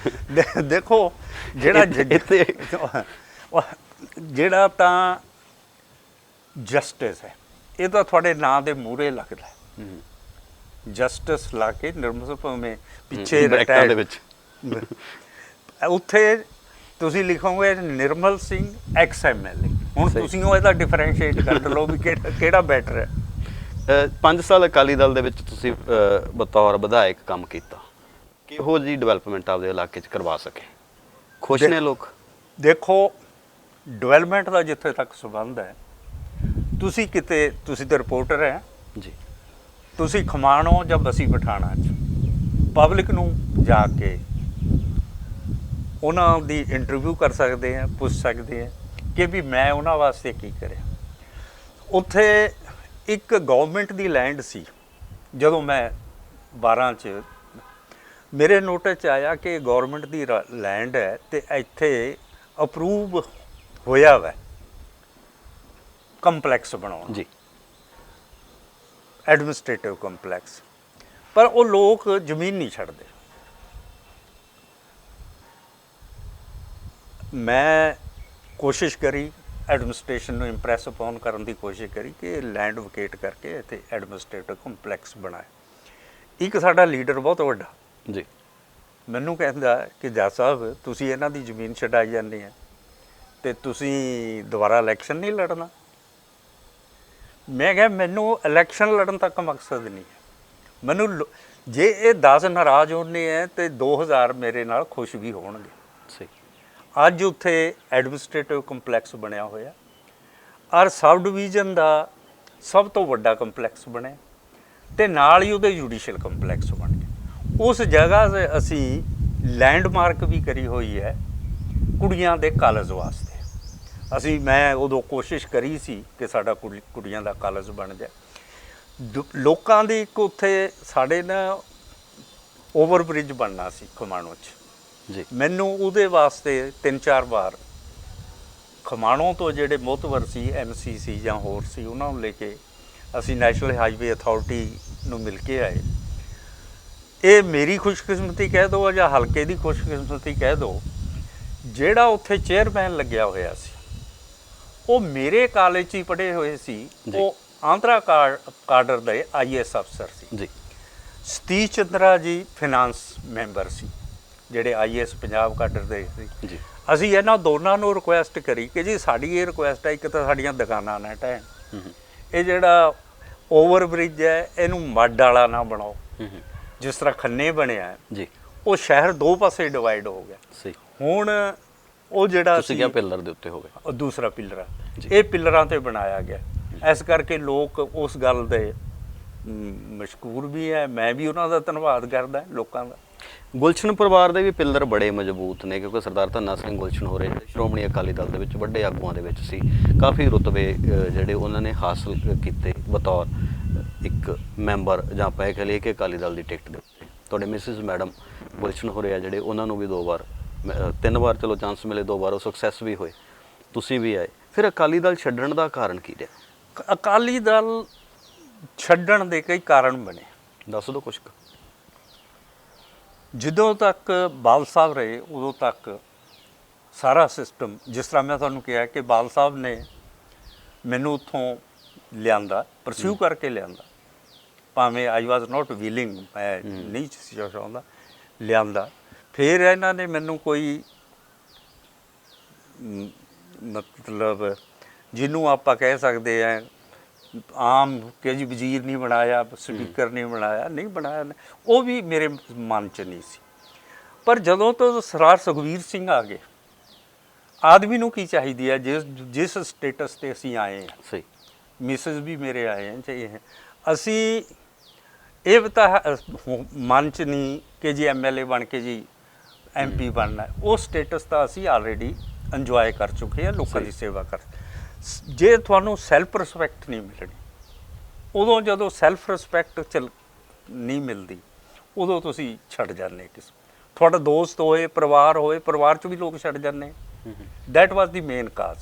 ਦੇਖੋ, ਜਿਹੜਾ ਜਿਹੜਾ ਤਾਂ ਜਸਟਿਸ ਹੈ, ਇਹ ਤਾਂ ਤੁਹਾਡੇ ਨਾਂ ਦੇ ਮੂਹਰੇ ਲੱਗਦਾ ਹੈ। ਜਸਟਿਸ ਲਾ ਕੇ ਨਿਰਮਲ ਭਾਵੇਂ ਪਿੱਛੇ ਬ੍ਰੈਕਟਾਂ ਦੇ ਵਿੱਚ ਉੱਥੇ ਤੁਸੀਂ ਲਿਖੋਗੇ ਨਿਰਮਲ ਸਿੰਘ XMLA। ਹੁਣ ਤੁਸੀਂ ਉਹ ਇਹਦਾ ਡਿਫਰੈਂਸ਼ੀਏਟ ਕਰ ਲਓ ਵੀ ਕਿਹੜਾ ਬੈਟਰ ਹੈ। 5 ਸਾਲ ਅਕਾਲੀ ਦਲ ਦੇ ਵਿੱਚ ਤੁਸੀਂ ਬਤੌਰ ਵਿਧਾਇਕ ਕੰਮ ਕੀਤਾ, ਕਿਹੋ ਜਿਹੀ ਡਿਵੈਲਪਮੈਂਟ ਆਪਦੇ ਇਲਾਕੇ 'ਚ ਕਰਵਾ ਸਕੇ? ਖੁਸ਼ ਨੇ ਲੋਕ? ਦੇਖੋ, ਡਿਵੈਲਪਮੈਂਟ ਦਾ ਜਿੱਥੇ ਤੱਕ ਸੰਬੰਧ ਹੈ, ਤੁਸੀਂ ਤਾਂ ਰਿਪੋਰਟਰ ਹੈ ਜੀ, ਤੁਸੀਂ ਖਮਾਣੋ ਜਾਂ ਬਸੀ ਪਠਾਣਾ 'ਚ ਪਬਲਿਕ ਨੂੰ ਜਾ ਕੇ ਉਹਨਾਂ ਦੀ ਇੰਟਰਵਿਊ ਕਰ ਸਕਦੇ ਆ, ਪੁੱਛ ਸਕਦੇ ਆ ਕਿ ਵੀ ਮੈਂ ਉਹਨਾਂ ਵਾਸਤੇ ਕੀ ਕਰਿਆ। ਉੱਥੇ ਇੱਕ ਗਵਰਨਮੈਂਟ ਦੀ ਲੈਂਡ ਸੀ, ਜਦੋਂ ਮੈਂ 12 'ਚ ਮੇਰੇ ਨੋਟਿਸ 'ਚ ਆਇਆ ਕਿ ਗਵਰਨਮੈਂਟ ਦੀ ਲੈਂਡ ਹੈ ਤੇ ਇੱਥੇ ਅਪਰੂਵ ਹੋਇਆ ਵਾ ਕੰਪਲੈਕਸ ਬਣਾਉਣ ਜੀ, ਐਡਮਿਨਿਸਟ੍ਰੇਟਿਵ ਕੰਪਲੈਕਸ, ਪਰ ਉਹ ਲੋਕ ਜ਼ਮੀਨ ਨਹੀਂ ਛੱਡਦੇ। ਮੈਂ ਕੋਸ਼ਿਸ਼ ਕਰੀ, ਐਡਮਿਨਿਸਟ੍ਰੇਸ਼ਨ ਨੂੰ ਇੰਪ੍ਰੈਸ ਅਪਾਨ ਕਰਨ ਦੀ ਕੋਸ਼ਿਸ਼ ਕਰੀ ਕਿ ਲੈਂਡ ਵਕੇਟ ਕਰਕੇ ਇੱਥੇ ਐਡਮਿਨਿਸਟ੍ਰੇਟਿਵ ਕੰਪਲੈਕਸ ਬਣਾਏ। ਇੱਕ ਸਾਡਾ ਲੀਡਰ ਬਹੁਤ ਵੱਡਾ ਜੀ ਮੈਨੂੰ ਕਹਿੰਦਾ ਕਿ ਜੱਜ ਸਾਹਿਬ, ਤੁਸੀਂ ਇਹਨਾਂ ਦੀ ਜ਼ਮੀਨ ਛਡਾਈ ਜਾਂਦੇ ਆ ਤੇ ਤੁਸੀਂ ਦੁਬਾਰਾ ਇਲੈਕਸ਼ਨ ਨਹੀਂ ਲੜਨਾ। ਮੈਂ ਕਿਹਾ ਮੈਨੂੰ ਇਲੈਕਸ਼ਨ ਲੜਨ ਤੱਕ ਮਕਸਦ ਨਹੀਂ ਹੈ। ਮੈਨੂੰ ਜੇ ਇਹ 10 ਨਾਰਾਜ਼ ਹੋਣੇ ਹੈ ਤੇ 2000 ਮੇਰੇ ਨਾਲ ਖੁਸ਼ ਵੀ ਹੋਣਗੇ। ਸਹੀ। ਅੱਜ ਉੱਥੇ ਐਡਮਿਨਿਸਟ੍ਰੇਟਿਵ ਕੰਪਲੈਕਸ ਬਣਿਆ ਹੋਇਆ, ਔਰ ਸਬ ਡਿਵੀਜ਼ਨ ਦਾ ਸਭ ਤੋਂ ਵੱਡਾ ਕੰਪਲੈਕਸ ਬਣਿਆ ਤੇ ਨਾਲ ਹੀ ਉਹਦੇ ਜੁਡੀਸ਼ੀਅਲ ਕੰਪਲੈਕਸ ਬਣ ਗਿਆ। ਉਸ ਜਗ੍ਹਾ 'ਤੇ ਅਸੀਂ ਲੈਂਡਮਾਰਕ ਵੀ ਕਰੀ ਹੋਈ ਹੈ ਕੁੜੀਆਂ ਦੇ ਕਾਲਜ ਵਾਸਤੇ। ਮੈਂ ਉਦੋਂ ਕੋਸ਼ਿਸ਼ ਕਰੀ ਸੀ ਕਿ ਸਾਡਾ ਕੁੜੀਆਂ ਦਾ ਕਾਲਜ ਬਣ ਜਾਏ। ਲੋਕਾਂ ਦੀ ਇੱਕ ਉੱਥੇ ਸਾਡੇ ਨਾ ਓਵਰ ਬ੍ਰਿਜ ਬਣਨਾ ਸੀ ਖਮਾਣੋ 'ਚ ਜੀ। ਮੈਨੂੰ ਉਹਦੇ ਵਾਸਤੇ 3-4 ਵਾਰ ਖਮਾਣੋ ਤੋਂ ਜਿਹੜੇ ਮੋਹਤਵਰ ਸੀ, MC ਸੀ ਜਾਂ ਹੋਰ ਸੀ, ਉਹਨਾਂ ਨੂੰ ਲੈ ਕੇ ਅਸੀਂ ਨੈਸ਼ਨਲ ਹਾਈਵੇ ਅਥਾਰਟੀ ਨੂੰ ਮਿਲ ਕੇ ਆਏ। ਇਹ ਮੇਰੀ ਖੁਸ਼ਕਿਸਮਤੀ ਕਹਿ ਦਿਓ ਜਾਂ ਹਲਕੇ ਦੀ ਖੁਸ਼ਕਿਸਮਤੀ ਕਹਿ ਦਿਓ, ਜਿਹੜਾ ਉੱਥੇ ਚੇਅਰਮੈਨ ਲੱਗਿਆ ਹੋਇਆ ਸੀ ਉਹ ਮੇਰੇ ਕਾਲਜ 'ਚ ਹੀ ਪੜ੍ਹੇ ਹੋਏ ਸੀ। ਉਹ ਆਂਧਰਾ ਕਾਡਰ ਦੇ IAS ਅਫਸਰ ਸੀ ਜੀ। ਸਤੀਸ਼ ਚੰਦਰਾ ਜੀ ਫਿਨਾਂਸ ਮੈਂਬਰ ਸੀ, ਜਿਹੜੇ IAS ਪੰਜਾਬ ਕਾਡਰ ਦੇ ਸੀ ਜੀ। ਅਸੀਂ ਇਹਨਾਂ ਦੋਨਾਂ ਨੂੰ ਰਿਕੁਐਸਟ ਕਰੀ ਕਿ ਜੀ ਸਾਡੀ ਇਹ ਰਿਕੁਐਸਟ ਹੈ, ਇੱਕ ਤਾਂ ਸਾਡੀਆਂ ਦੁਕਾਨਾਂ ਨਾ ਢਹਿਣ, ਇਹ ਜਿਹੜਾ ਓਵਰ ਬ੍ਰਿਜ ਹੈ ਇਹਨੂੰ ਮੱਡ ਵਾਲਾ ਨਾ ਬਣਾਓ, ਜਿਸ ਤਰ੍ਹਾਂ ਖੰਨੇ ਬਣਿਆ ਹੈ ਜੀ। ਉਹ ਸ਼ਹਿਰ ਦੋ ਪਾਸੇ ਡਿਵਾਈਡ ਹੋ ਗਿਆ। ਸਹੀ। ਹੁਣ ਉਹ ਜਿਹੜਾ ਤੁਸੀਂ ਕਿਹਾ ਪਿੱਲਰ ਦੇ ਉੱਤੇ ਹੋਵੇ, ਉਹ ਦੂਸਰਾ ਪਿੱਲਰ ਆ, ਇਹ ਪਿੱਲਰਾਂ ਤੇ ਬਣਾਇਆ ਗਿਆ। ਇਸ ਕਰਕੇ ਲੋਕ ਉਸ ਗੱਲ ਦੇ ਮਸ਼ਕੂਰ ਵੀ ਹੈ। ਮੈਂ ਵੀ ਉਹਨਾਂ ਦਾ ਧੰਨਵਾਦ ਕਰਦਾ ਲੋਕਾਂ ਦਾ। ਗੁਲਸ਼ਨ ਪਰਿਵਾਰ ਦੇ ਵੀ ਪਿੱਲਰ ਬੜੇ ਮਜ਼ਬੂਤ ਨੇ, ਕਿਉਂਕਿ ਸਰਦਾਰ ਧੰਨਾ ਸਿੰਘ ਗੁਲਸ਼ਨ ਹੋ ਰਹੇ ਸ਼੍ਰੋਮਣੀ ਅਕਾਲੀ ਦਲ ਦੇ ਵਿੱਚ ਵੱਡੇ ਆਗੂਆਂ ਦੇ ਵਿੱਚ ਸੀ। ਕਾਫੀ ਰੁਤਬੇ ਜਿਹੜੇ ਉਹਨਾਂ ਨੇ ਹਾਸਲ ਕੀਤੇ ਬਤੌਰ ਇੱਕ ਮੈਂਬਰ, ਜਾਂ ਆਪਾਂ ਇਹ ਕਹਿ ਲਈਏ ਕਿ ਅਕਾਲੀ ਦਲ ਦੀ ਟਿਕਟ ਦੇ ਉੱਤੇ। ਤੁਹਾਡੇ ਮਿਸਿਸ ਮੈਡਮ ਗੁਲਸ਼ਨ ਹੋ ਰਹੇ ਆ ਜਿਹੜੇ, ਉਹਨਾਂ ਨੂੰ ਵੀ 2 ਵਾਰ 3 ਵਾਰ ਚਲੋ ਚਾਂਸ ਮਿਲੇ, 2 ਵਾਰ ਉਹ ਸਕਸੈਸ ਵੀ ਹੋਏ। ਤੁਸੀਂ ਵੀ ਆਏ, ਫਿਰ ਅਕਾਲੀ ਦਲ ਛੱਡਣ ਦਾ ਕਾਰਨ ਕੀ ਰਿਹਾ? ਅਕਾਲੀ ਦਲ ਛੱਡਣ ਦੇ ਕਈ ਕਾਰਨ ਬਣੇ। ਦੱਸ ਦਿਓ ਕੁਛ ਕੁ। ਜਦੋਂ ਤੱਕ ਬਾਲ ਸਾਹਿਬ ਰਹੇ ਉਦੋਂ ਤੱਕ ਸਾਰਾ ਸਿਸਟਮ, ਜਿਸ ਤਰ੍ਹਾਂ ਮੈਂ ਤੁਹਾਨੂੰ ਕਿਹਾ ਕਿ ਬਾਲ ਸਾਹਿਬ ਨੇ ਮੈਨੂੰ ਉੱਥੋਂ ਲਿਆਂਦਾ, ਪਰਸਿਊ ਕਰਕੇ ਲਿਆਂਦਾ, ਭਾਵੇਂ ਆਈ ਵਾਜ਼ ਨਾਟ ਵਿਲਿੰਗ, ਮੈਂ ਨਹੀਂ ਸੀ ਚਾਹੁੰਦਾ, ਲਿਆਂਦਾ। ਫਿਰ ਇਹਨਾਂ ਨੇ ਮੈਨੂੰ ਕੋਈ ਮਤਲਬ ਜਿਹਨੂੰ ਆਪਾਂ ਕਹਿ ਸਕਦੇ ਹਾਂ ਆਮ ਕਿ ਜੀ ਵਜ਼ੀਰ ਨਹੀਂ ਬਣਾਇਆ, ਸਪੀਕਰ ਨਹੀਂ ਬਣਾਇਆ, ਨਹੀਂ ਬਣਾਇਆ, ਉਹ ਵੀ ਮੇਰੇ ਮਨ 'ਚ ਨਹੀਂ ਸੀ। ਪਰ ਜਦੋਂ ਤੋਂ ਸਰਦਾਰ ਸੁਖਬੀਰ ਸਿੰਘ ਆ ਗਏ, ਆਦਮੀ ਨੂੰ ਕੀ ਚਾਹੀਦੀ ਹੈ, ਜਿਸ ਸਟੇਟਸ 'ਤੇ ਅਸੀਂ ਆਏ ਹਾਂ, ਸਹੀ, ਮਿਸਿਸ ਵੀ ਮੇਰੇ ਆਏ ਹਨ ਚਾਹੀਏ, ਅਸੀਂ ਇਹ ਤਾਂ ਮਨ 'ਚ ਨਹੀਂ ਕਿ ਜੀ MLA ਬਣ ਕੇ ਜੀ MP ਬਣਨਾ, ਉਹ ਸਟੇਟਸ ਤਾਂ ਅਸੀਂ ਆਲਰੇਡੀ ਇੰਜੋਏ ਕਰ ਚੁੱਕੇ ਹਾਂ, ਲੋਕਾਂ ਦੀ ਸੇਵਾ ਕਰ। ਜੇ ਤੁਹਾਨੂੰ ਸੈਲਫ ਰਿਸਪੈਕਟ ਨਹੀਂ ਮਿਲਣੀ, ਉਦੋਂ ਜਦੋਂ ਸੈਲਫ ਰਿਸਪੈਕਟ ਨਹੀਂ ਮਿਲਦੀ, ਉਦੋਂ ਤੁਸੀਂ ਛੱਡ ਜਾਂਦੇ। ਤੁਹਾਡਾ ਦੋਸਤ ਹੋਏ, ਪਰਿਵਾਰ ਹੋਏ, ਪਰਿਵਾਰ 'ਚ ਵੀ ਲੋਕ ਛੱਡ ਜਾਂਦੇ। ਦੈਟ ਵਾਜ਼ ਦੀ ਮੇਨ ਕਾਜ਼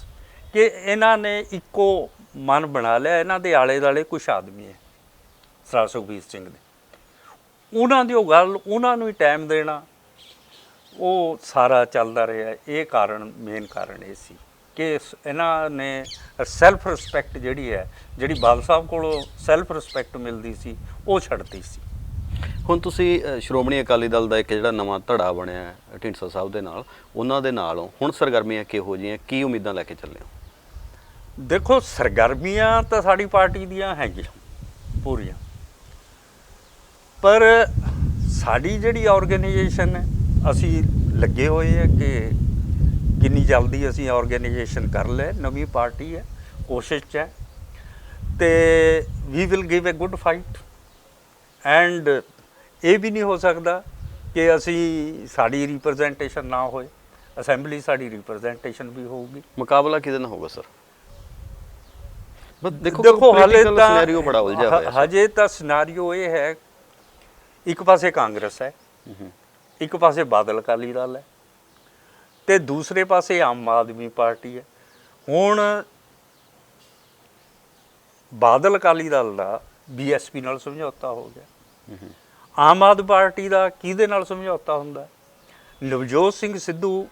ਕਿ ਇਹਨਾਂ ਨੇ ਇੱਕੋ ਮਨ ਬਣਾ ਲਿਆ। ਇਹਨਾਂ ਦੇ ਆਲੇ ਦੁਆਲੇ ਕੁਛ ਆਦਮੀ ਹੈ ਸਰਦਾਰ ਸੁਖਬੀਰ ਸਿੰਘ ਦੇ, ਉਹਨਾਂ ਦੀ ਉਹ ਗੱਲ, ਉਹਨਾਂ ਨੂੰ ਹੀ ਟਾਈਮ ਦੇਣਾ, ਉਹ ਸਾਰਾ ਚੱਲਦਾ ਰਿਹਾ। ਇਹ ਕਾਰਨ, ਮੇਨ ਕਾਰਨ ਇਹ ਸੀ ਕਿ ਇਹਨਾਂ ਨੇ ਸੈਲਫ ਰਿਸਪੈਕਟ ਜਿਹੜੀ ਹੈ, ਜਿਹੜੀ ਬਾਲ ਸਾਹਿਬ ਕੋਲੋਂ ਸੈਲਫ ਰਿਸਪੈਕਟ ਮਿਲਦੀ ਸੀ, ਉਹ ਛੱਡਤੀ ਸੀ। ਹੁਣ ਤੁਸੀਂ ਸ਼੍ਰੋਮਣੀ ਅਕਾਲੀ ਦਲ ਦਾ ਇੱਕ ਜਿਹੜਾ ਨਵਾਂ ਧੜਾ ਬਣਿਆ ਢੀਂਡਸਾ ਸਾਹਿਬ ਦੇ ਨਾਲ, ਉਹਨਾਂ ਦੇ ਨਾਲੋਂ ਹੁਣ ਸਰਗਰਮੀਆਂ ਕਿਹੋ ਜਿਹੀਆਂ, ਕੀ ਉਮੀਦਾਂ ਲੈ ਕੇ ਚੱਲੇ ਹੋ? ਦੇਖੋ, ਸਰਗਰਮੀਆਂ ਤਾਂ ਸਾਡੀ ਪਾਰਟੀ ਦੀਆਂ ਹੈਗੀਆਂ ਪੂਰੀਆਂ, ਪਰ ਸਾਡੀ ਜਿਹੜੀ ਆਰਗੇਨਾਈਜੇਸ਼ਨ ਹੈ, ਅਸੀਂ ਲੱਗੇ ਹੋਏ ਹੈ ਕਿ ਕਿੰਨੀ ਜਲਦੀ ਅਸੀਂ ਆਰਗੇਨਾਈਜੇਸ਼ਨ ਕਰ ਲੈ। ਨਵੀਂ ਪਾਰਟੀ ਹੈ, ਕੋਸ਼ਿਸ਼ 'ਚ ਹੈ, ਅਤੇ we will give a good fight. And ਇਹ ਵੀ ਨਹੀਂ ਹੋ ਸਕਦਾ ਕਿ ਅਸੀਂ, ਸਾਡੀ ਰਿਪਰੈਜ਼ੈਂਟੇਸ਼ਨ ਨਾ ਹੋਏ, ਅਸੈਂਬਲੀ ਸਾਡੀ ਰਿਪਰੈਜ਼ੈਂਟੇਸ਼ਨ ਵੀ ਹੋਊਗੀ। ਮੁਕਾਬਲਾ ਕਿਹਦੇ ਨਾਲ ਹੋਊਗਾ ਸਰ? ਦੇਖੋ ਹਾਲੇ ਤਾਂ ਸਿਨੈਰੀਓ ਬੜਾ ਉਲਝਿਆ ਹੋਇਆ, ਹਜੇ ਤਾਂ ਸਿਨੈਰੀਓ ਇਹ ਹੈ, ਇੱਕ ਪਾਸੇ ਕਾਂਗਰਸ ਹੈ, ਇੱਕ ਪਾਸੇ ਬਾਦਲ ਅਕਾਲੀ ਦਲ ਹੈ, ਤੇ ਦੂਸਰੇ ਪਾਸੇ ਆਮ ਆਦਮੀ ਪਾਰਟੀ ਹੈ। ਹੁਣ ਬਾਦਲ ਅਕਾਲੀ ਦਲ ਦਾ BSP ਨਾਲ ਸਮਝੌਤਾ ਹੋ ਗਿਆ, ਆਮ ਆਦਮੀ ਪਾਰਟੀ ਦਾ ਕਿਹਦੇ ਨਾਲ ਸਮਝੌਤਾ ਹੁੰਦਾ? ਨਵਜੋਤ ਸਿੰਘ ਸਿੱਧੂ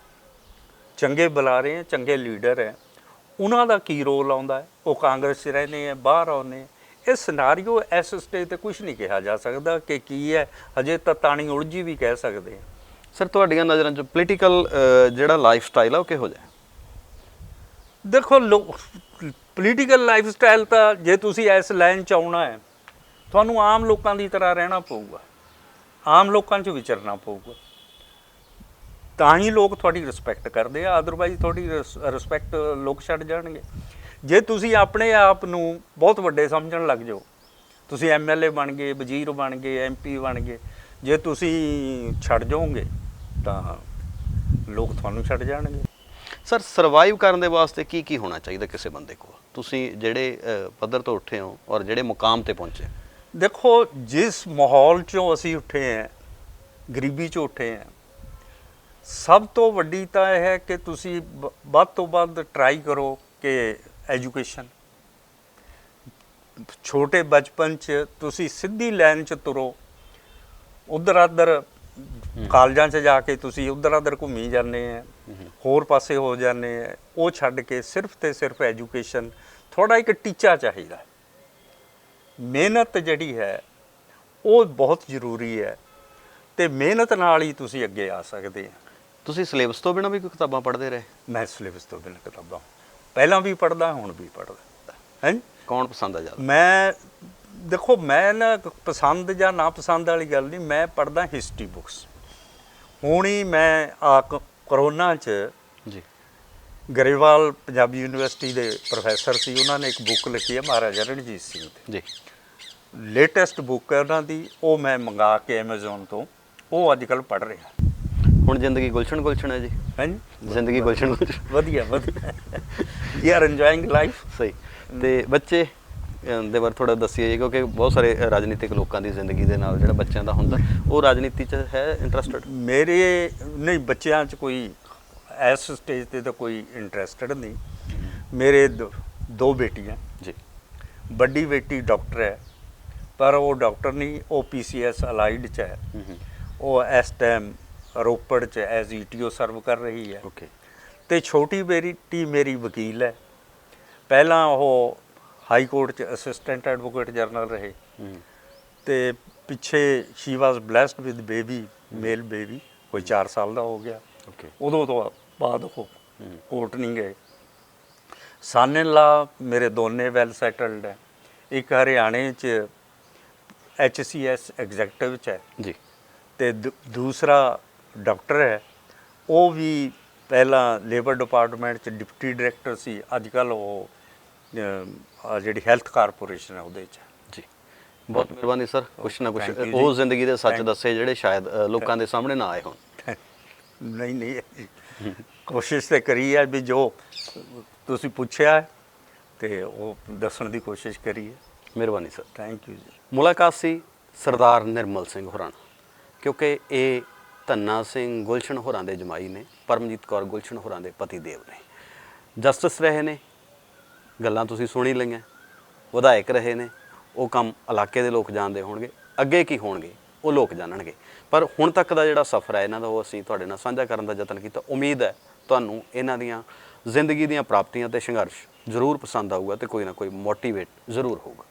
ਚੰਗੇ ਬੁਲਾਰੇ ਹੈ, ਚੰਗੇ ਲੀਡਰ ਹੈ, ਉਹਨਾਂ ਦਾ ਕੀ ਰੋਲ ਆਉਂਦਾ ਹੈ? ਉਹ ਕਾਂਗਰਸ 'ਚ ਰਹਿੰਦੇ ਹੈ, ਬਾਹਰ ਆਉਂਦੇ। ਇਹ ਸਿਨਾਰੀਓ ਇਸ ਸਟੇਜ 'ਤੇ ਕੁਛ ਨਹੀਂ ਕਿਹਾ ਜਾ ਸਕਦਾ ਕਿ ਕੀ ਹੈ, ਹਜੇ ਤਾਂ ਤਾਣੀ ਉਲਝੀ ਵੀ ਕਹਿ ਸਕਦੇ ਹਾਂ। ਸਰ ਤੁਹਾਡੀਆਂ ਨਜ਼ਰਾਂ 'ਚ ਪੋਲੀਟੀਕਲ ਜਿਹੜਾ ਲਾਈਫ ਸਟਾਈਲ ਆ ਉਹ ਕਿਹੋ ਜਿਹਾ? ਦੇਖੋ, ਪੋਲੀਟੀਕਲ ਲਾਈਫ ਸਟਾਈਲ ਤਾਂ ਜੇ ਤੁਸੀਂ ਇਸ ਲਾਈਨ 'ਚ ਆਉਣਾ ਹੈ, ਤੁਹਾਨੂੰ ਆਮ ਲੋਕਾਂ ਦੀ ਤਰ੍ਹਾਂ ਰਹਿਣਾ ਪਊਗਾ, ਆਮ ਲੋਕਾਂ 'ਚ ਵਿਚਰਨਾ ਪਊਗਾ, ਤਾਂ ਹੀ ਲੋਕ ਤੁਹਾਡੀ ਰਿਸਪੈਕਟ ਕਰਦੇ ਆ। ਅਦਰਵਾਈਜ਼ ਤੁਹਾਡੀ ਰਿਸਪੈਕਟ ਲੋਕ ਛੱਡ ਜਾਣਗੇ। ਜੇ ਤੁਸੀਂ ਆਪਣੇ ਆਪ ਨੂੰ ਬਹੁਤ ਵੱਡੇ ਸਮਝਣ ਲੱਗ ਜਾਓ, ਤੁਸੀਂ MLA ਬਣ ਗਏ, ਵਜ਼ੀਰ ਬਣ ਗਏ, MP ਬਣ ਗਏ, ਜੇ ਤੁਸੀਂ ਛੱਡ ਜਾਓਗੇ ਤਾਂ ਲੋਕ ਤੁਹਾਨੂੰ ਛੱਡ ਜਾਣਗੇ। ਸਰ ਸਰਵਾਈਵ ਕਰਨ ਦੇ ਵਾਸਤੇ ਕੀ ਕੀ ਹੋਣਾ ਚਾਹੀਦਾ ਕਿਸੇ ਬੰਦੇ ਕੋਲ? ਤੁਸੀਂ ਜਿਹੜੇ ਪੱਧਰ ਤੋਂ ਉੱਠੇ ਹੋ ਔਰ ਜਿਹੜੇ ਮੁਕਾਮ ਤੇ ਪਹੁੰਚੇ, ਦੇਖੋ, ਜਿਸ ਮਾਹੌਲ 'ਚੋਂ ਅਸੀਂ ਉੱਠੇ ਹਾਂ, ਗਰੀਬੀ 'ਚੋਂ ਉੱਠੇ ਹਾਂ, ਸਭ ਤੋਂ ਵੱਡੀ ਤਾਂ ਇਹ ਹੈ ਕਿ ਤੁਸੀਂ ਵੱਧ ਤੋਂ ਵੱਧ ਟਰਾਈ ਕਰੋ ਕਿ ਐਜੂਕੇਸ਼ਨ, ਛੋਟੇ ਬਚਪਨ 'ਚ ਤੁਸੀਂ ਸਿੱਧੀ ਲਾਈਨ 'ਚ ਤੁਰੋ। ਉੱਧਰ ਆਧਰ ਕਾਲਜਾਂ 'ਚ ਜਾ ਕੇ ਤੁਸੀਂ ਉੱਧਰ ਆਧਰ ਘੁੰਮੀ ਜਾਂਦੇ ਆ, ਹੋਰ ਪਾਸੇ ਹੋ ਜਾਂਦੇ ਆ, ਉਹ ਛੱਡ ਕੇ ਸਿਰਫ ਤੇ ਸਿਰਫ ਐਜੂਕੇਸ਼ਨ। ਥੋੜ੍ਹਾ ਇੱਕ ਟੀਚਾ ਚਾਹੀਦਾ, ਮਿਹਨਤ ਜਿਹੜੀ ਹੈ ਉਹ ਬਹੁਤ ਜ਼ਰੂਰੀ ਹੈ, ਅਤੇ ਮਿਹਨਤ ਨਾਲ ਹੀ ਤੁਸੀਂ ਅੱਗੇ ਆ ਸਕਦੇ ਆ। ਤੁਸੀਂ ਸਿਲੇਬਸ ਤੋਂ ਬਿਨਾਂ ਵੀ ਕੋਈ ਕਿਤਾਬਾਂ ਪੜ੍ਹਦੇ ਰਹੇ? ਮੈਂ ਸਿਲੇਬਸ ਤੋਂ ਬਿਨਾਂ ਕਿਤਾਬਾਂ ਪਹਿਲਾਂ ਵੀ ਪੜ੍ਹਦਾ, ਹੁਣ ਵੀ ਪੜ੍ਹਦਾ। ਹਾਂਜੀ, ਕੌਣ ਪਸੰਦ ਆ ਜ਼ਿਆਦਾ? ਮੈਂ ਦੇਖੋ, ਮੈਂ ਨਾ ਪਸੰਦ ਜਾਂ ਨਾ ਪਸੰਦ ਵਾਲੀ ਗੱਲ ਨਹੀਂ, ਮੈਂ ਪੜ੍ਹਦਾ ਹਿਸਟਰੀ ਬੁੱਕਸ। ਹੁਣ ਹੀ ਮੈਂ ਕਰੋਨਾ 'ਚ ਜੀ, ਗਰੇਵਾਲ ਪੰਜਾਬੀ ਯੂਨੀਵਰਸਿਟੀ ਦੇ ਪ੍ਰੋਫੈਸਰ ਸੀ, ਉਹਨਾਂ ਨੇ ਇੱਕ ਬੁੱਕ ਲਿਖੀ ਹੈ ਮਹਾਰਾਜਾ ਰਣਜੀਤ ਸਿੰਘ ਦੀ ਜੀ, ਲੇਟੈਸਟ ਬੁੱਕ ਹੈ ਉਹਨਾਂ ਦੀ, ਉਹ ਮੈਂ ਮੰਗਾ ਕੇ ਐਮਾਜ਼ੋਨ ਤੋਂ, ਉਹ ਅੱਜ ਕੱਲ੍ਹ ਪੜ੍ਹ ਰਿਹਾ। ਹੁਣ ਜ਼ਿੰਦਗੀ ਗੁਲਸ਼ਨ ਗੁਲਸ਼ਨ ਹੈ ਜੀ? ਹਾਂਜੀ, ਜ਼ਿੰਦਗੀ ਗੁਲਸ਼ਨ ਗੁਲਸ਼ਨ, ਵਧੀਆ ਵਧੀਆ, ਵੀ ਆਰ ਇੰਜੋਇੰਗ ਲਾਈਫ। ਸਹੀ। ਤੇ ਬੱਚੇ ਦੇ ਬਾਰੇ ਥੋੜ੍ਹਾ ਦੱਸੀਏ ਜੀ, ਕਿਉਂਕਿ ਬਹੁਤ ਸਾਰੇ ਰਾਜਨੀਤਿਕ ਲੋਕਾਂ ਦੀ ਜ਼ਿੰਦਗੀ ਦੇ ਨਾਲ ਜਿਹੜਾ ਬੱਚਿਆਂ ਦਾ ਹੁੰਦਾ, ਉਹ ਰਾਜਨੀਤੀ 'ਚ ਹੈ ਇੰਟਰਸਟਡ? ਮੇਰੇ ਨਹੀਂ, ਬੱਚਿਆਂ 'ਚ ਕੋਈ ਇਸ ਸਟੇਜ ਤੇ ਤਾਂ ਕੋਈ ਇੰਟਰਸਟਡ ਨਹੀਂ। ਮੇਰੇ ਦੋ ਬੇਟੀਆਂ, ਜੀ ਵੱਡੀ ਬੇਟੀ ਡਾਕਟਰ ਹੈ, ਪਰ ਉਹ ਡਾਕਟਰ ਨਹੀਂ, ਉਹ PCS ਅਲਾਈਡ 'ਚ ਹੈ। ਉਹ ਇਸ ਟਾਈਮ ਰੋਪੜ 'ਚ ਐਜ਼ ETO ਸਰਵ ਕਰ ਰਹੀ ਹੈ। ਓਕੇ। ਤੇ ਛੋਟੀ ਬੇਟੀ ਮੇਰੀ ਵਕੀਲ ਹੈ। ਪਹਿਲਾਂ ਉਹ ਹਾਈ ਕੋਰਟ 'ਚ ਅਸਿਸਟੈਂਟ ਐਡਵੋਕੇਟ ਜਨਰਲ ਰਹੇ, ਤੇ ਪਿੱਛੇ she was blessed with baby, male baby, ਕੋਈ 4 ਸਾਲ ਦਾ ਹੋ ਗਿਆ। ਓਕੇ। ਉਦੋਂ ਤੋਂ ਬਾਅਦ ਉਹ ਕੋਰਟ ਨਹੀਂ ਗਏ। ਸਨ ਇਨ ਲਾ ਮੇਰੇ ਦੋਨੇ ਵੈਲ ਸੈਟਲਡ ਹੈ। ਇੱਕ ਹਰਿਆਣੇ 'ਚ HCS ਐਗਜ਼ੈਕਟਿਵ 'ਚ ਹੈ, ਜੀ ਤੇ ਦੂਸਰਾ ਡਾਕਟਰ ਹੈ। ਉਹ ਵੀ ਪਹਿਲਾਂ ਲੇਬਰ ਡਿਪਾਰਟਮੈਂਟ 'ਚ ਡਿਪਟੀ ਡਾਇਰੈਕਟਰ ਸੀ, ਅੱਜ ਕੱਲ੍ਹ ਉਹ ਜਿਹੜੀ ਹੈਲਥ ਕਾਰਪੋਰੇਸ਼ਨ ਹੈ ਉਹਦੇ 'ਚ ਹੈ। ਜੀ ਬਹੁਤ ਮਿਹਰਬਾਨੀ ਸਰ। ਕੁਛ ਨਾ ਕੁਛ Thank you ਉਹ ਜੀ। ਜ਼ਿੰਦਗੀ ਦੇ ਸੱਚ ਦੱਸੇ ਜਿਹੜੇ ਸ਼ਾਇਦ ਲੋਕਾਂ ਦੇ ਸਾਹਮਣੇ ਨਾ ਆਏ ਹੋਣ। ਨਹੀਂ ਨਹੀਂ, ਕੋਸ਼ਿਸ਼ ਤੇ ਕਰੀ ਹੈ ਵੀ ਜੋ ਤੁਸੀਂ ਪੁੱਛਿਆ ਹੈ ਤੇ ਉਹ ਦੱਸਣ ਦੀ ਕੋਸ਼ਿਸ਼ ਕਰੀ ਹੈ। ਮਿਹਰਬਾਨੀ ਸਰ। ਥੈਂਕ ਯੂ ਜੀ। ਮੁਲਾਕਾਤ ਸੀ ਸਰਦਾਰ ਨਿਰਮਲ ਸਿੰਘ ਹੋਰਾਂ ਨਾਲ, ਕਿਉਂਕਿ ਇਹ ਧੰਨਾ ਸਿੰਘ ਗੁਲਸ਼ਨ ਹੋਰਾਂ ਦੇ ਜਮਾਈ ਨੇ, ਪਰਮਜੀਤ ਕੌਰ ਗੁਲਸ਼ਨ ਹੋਰਾਂ ਦੇ ਪਤੀ ਦੇਵ ਨੇ। ਜਸਟਿਸ ਰਹੇ ਨੇ, ਗੱਲਾਂ ਤੁਸੀਂ ਸੁਣੀ ਲਈਆਂ। ਵਿਧਾਇਕ ਰਹੇ ਨੇ, ਉਹ ਕੰਮ ਇਲਾਕੇ ਦੇ ਲੋਕ ਜਾਣਦੇ ਹੋਣਗੇ। ਅੱਗੇ ਕੀ ਹੋਣਗੇ ਉਹ ਲੋਕ ਜਾਣਨਗੇ। ਪਰ ਹੁਣ ਤੱਕ ਦਾ ਜਿਹੜਾ ਸਫ਼ਰ ਹੈ ਇਹਨਾਂ ਦਾ, ਉਹ ਅਸੀਂ ਤੁਹਾਡੇ ਨਾਲ ਸਾਂਝਾ ਕਰਨ ਦਾ ਯਤਨ ਕੀਤਾ। ਉਮੀਦ ਹੈ ਤੁਹਾਨੂੰ ਇਹਨਾਂ ਦੀਆਂ ਜ਼ਿੰਦਗੀ ਦੀਆਂ ਪ੍ਰਾਪਤੀਆਂ ਤੇ ਸੰਘਰਸ਼ ਜ਼ਰੂਰ ਪਸੰਦ ਆਊਗਾ ਤੇ ਕੋਈ ਨਾ ਕੋਈ ਮੋਟੀਵੇਟ ਜ਼ਰੂਰ ਹੋਊਗਾ।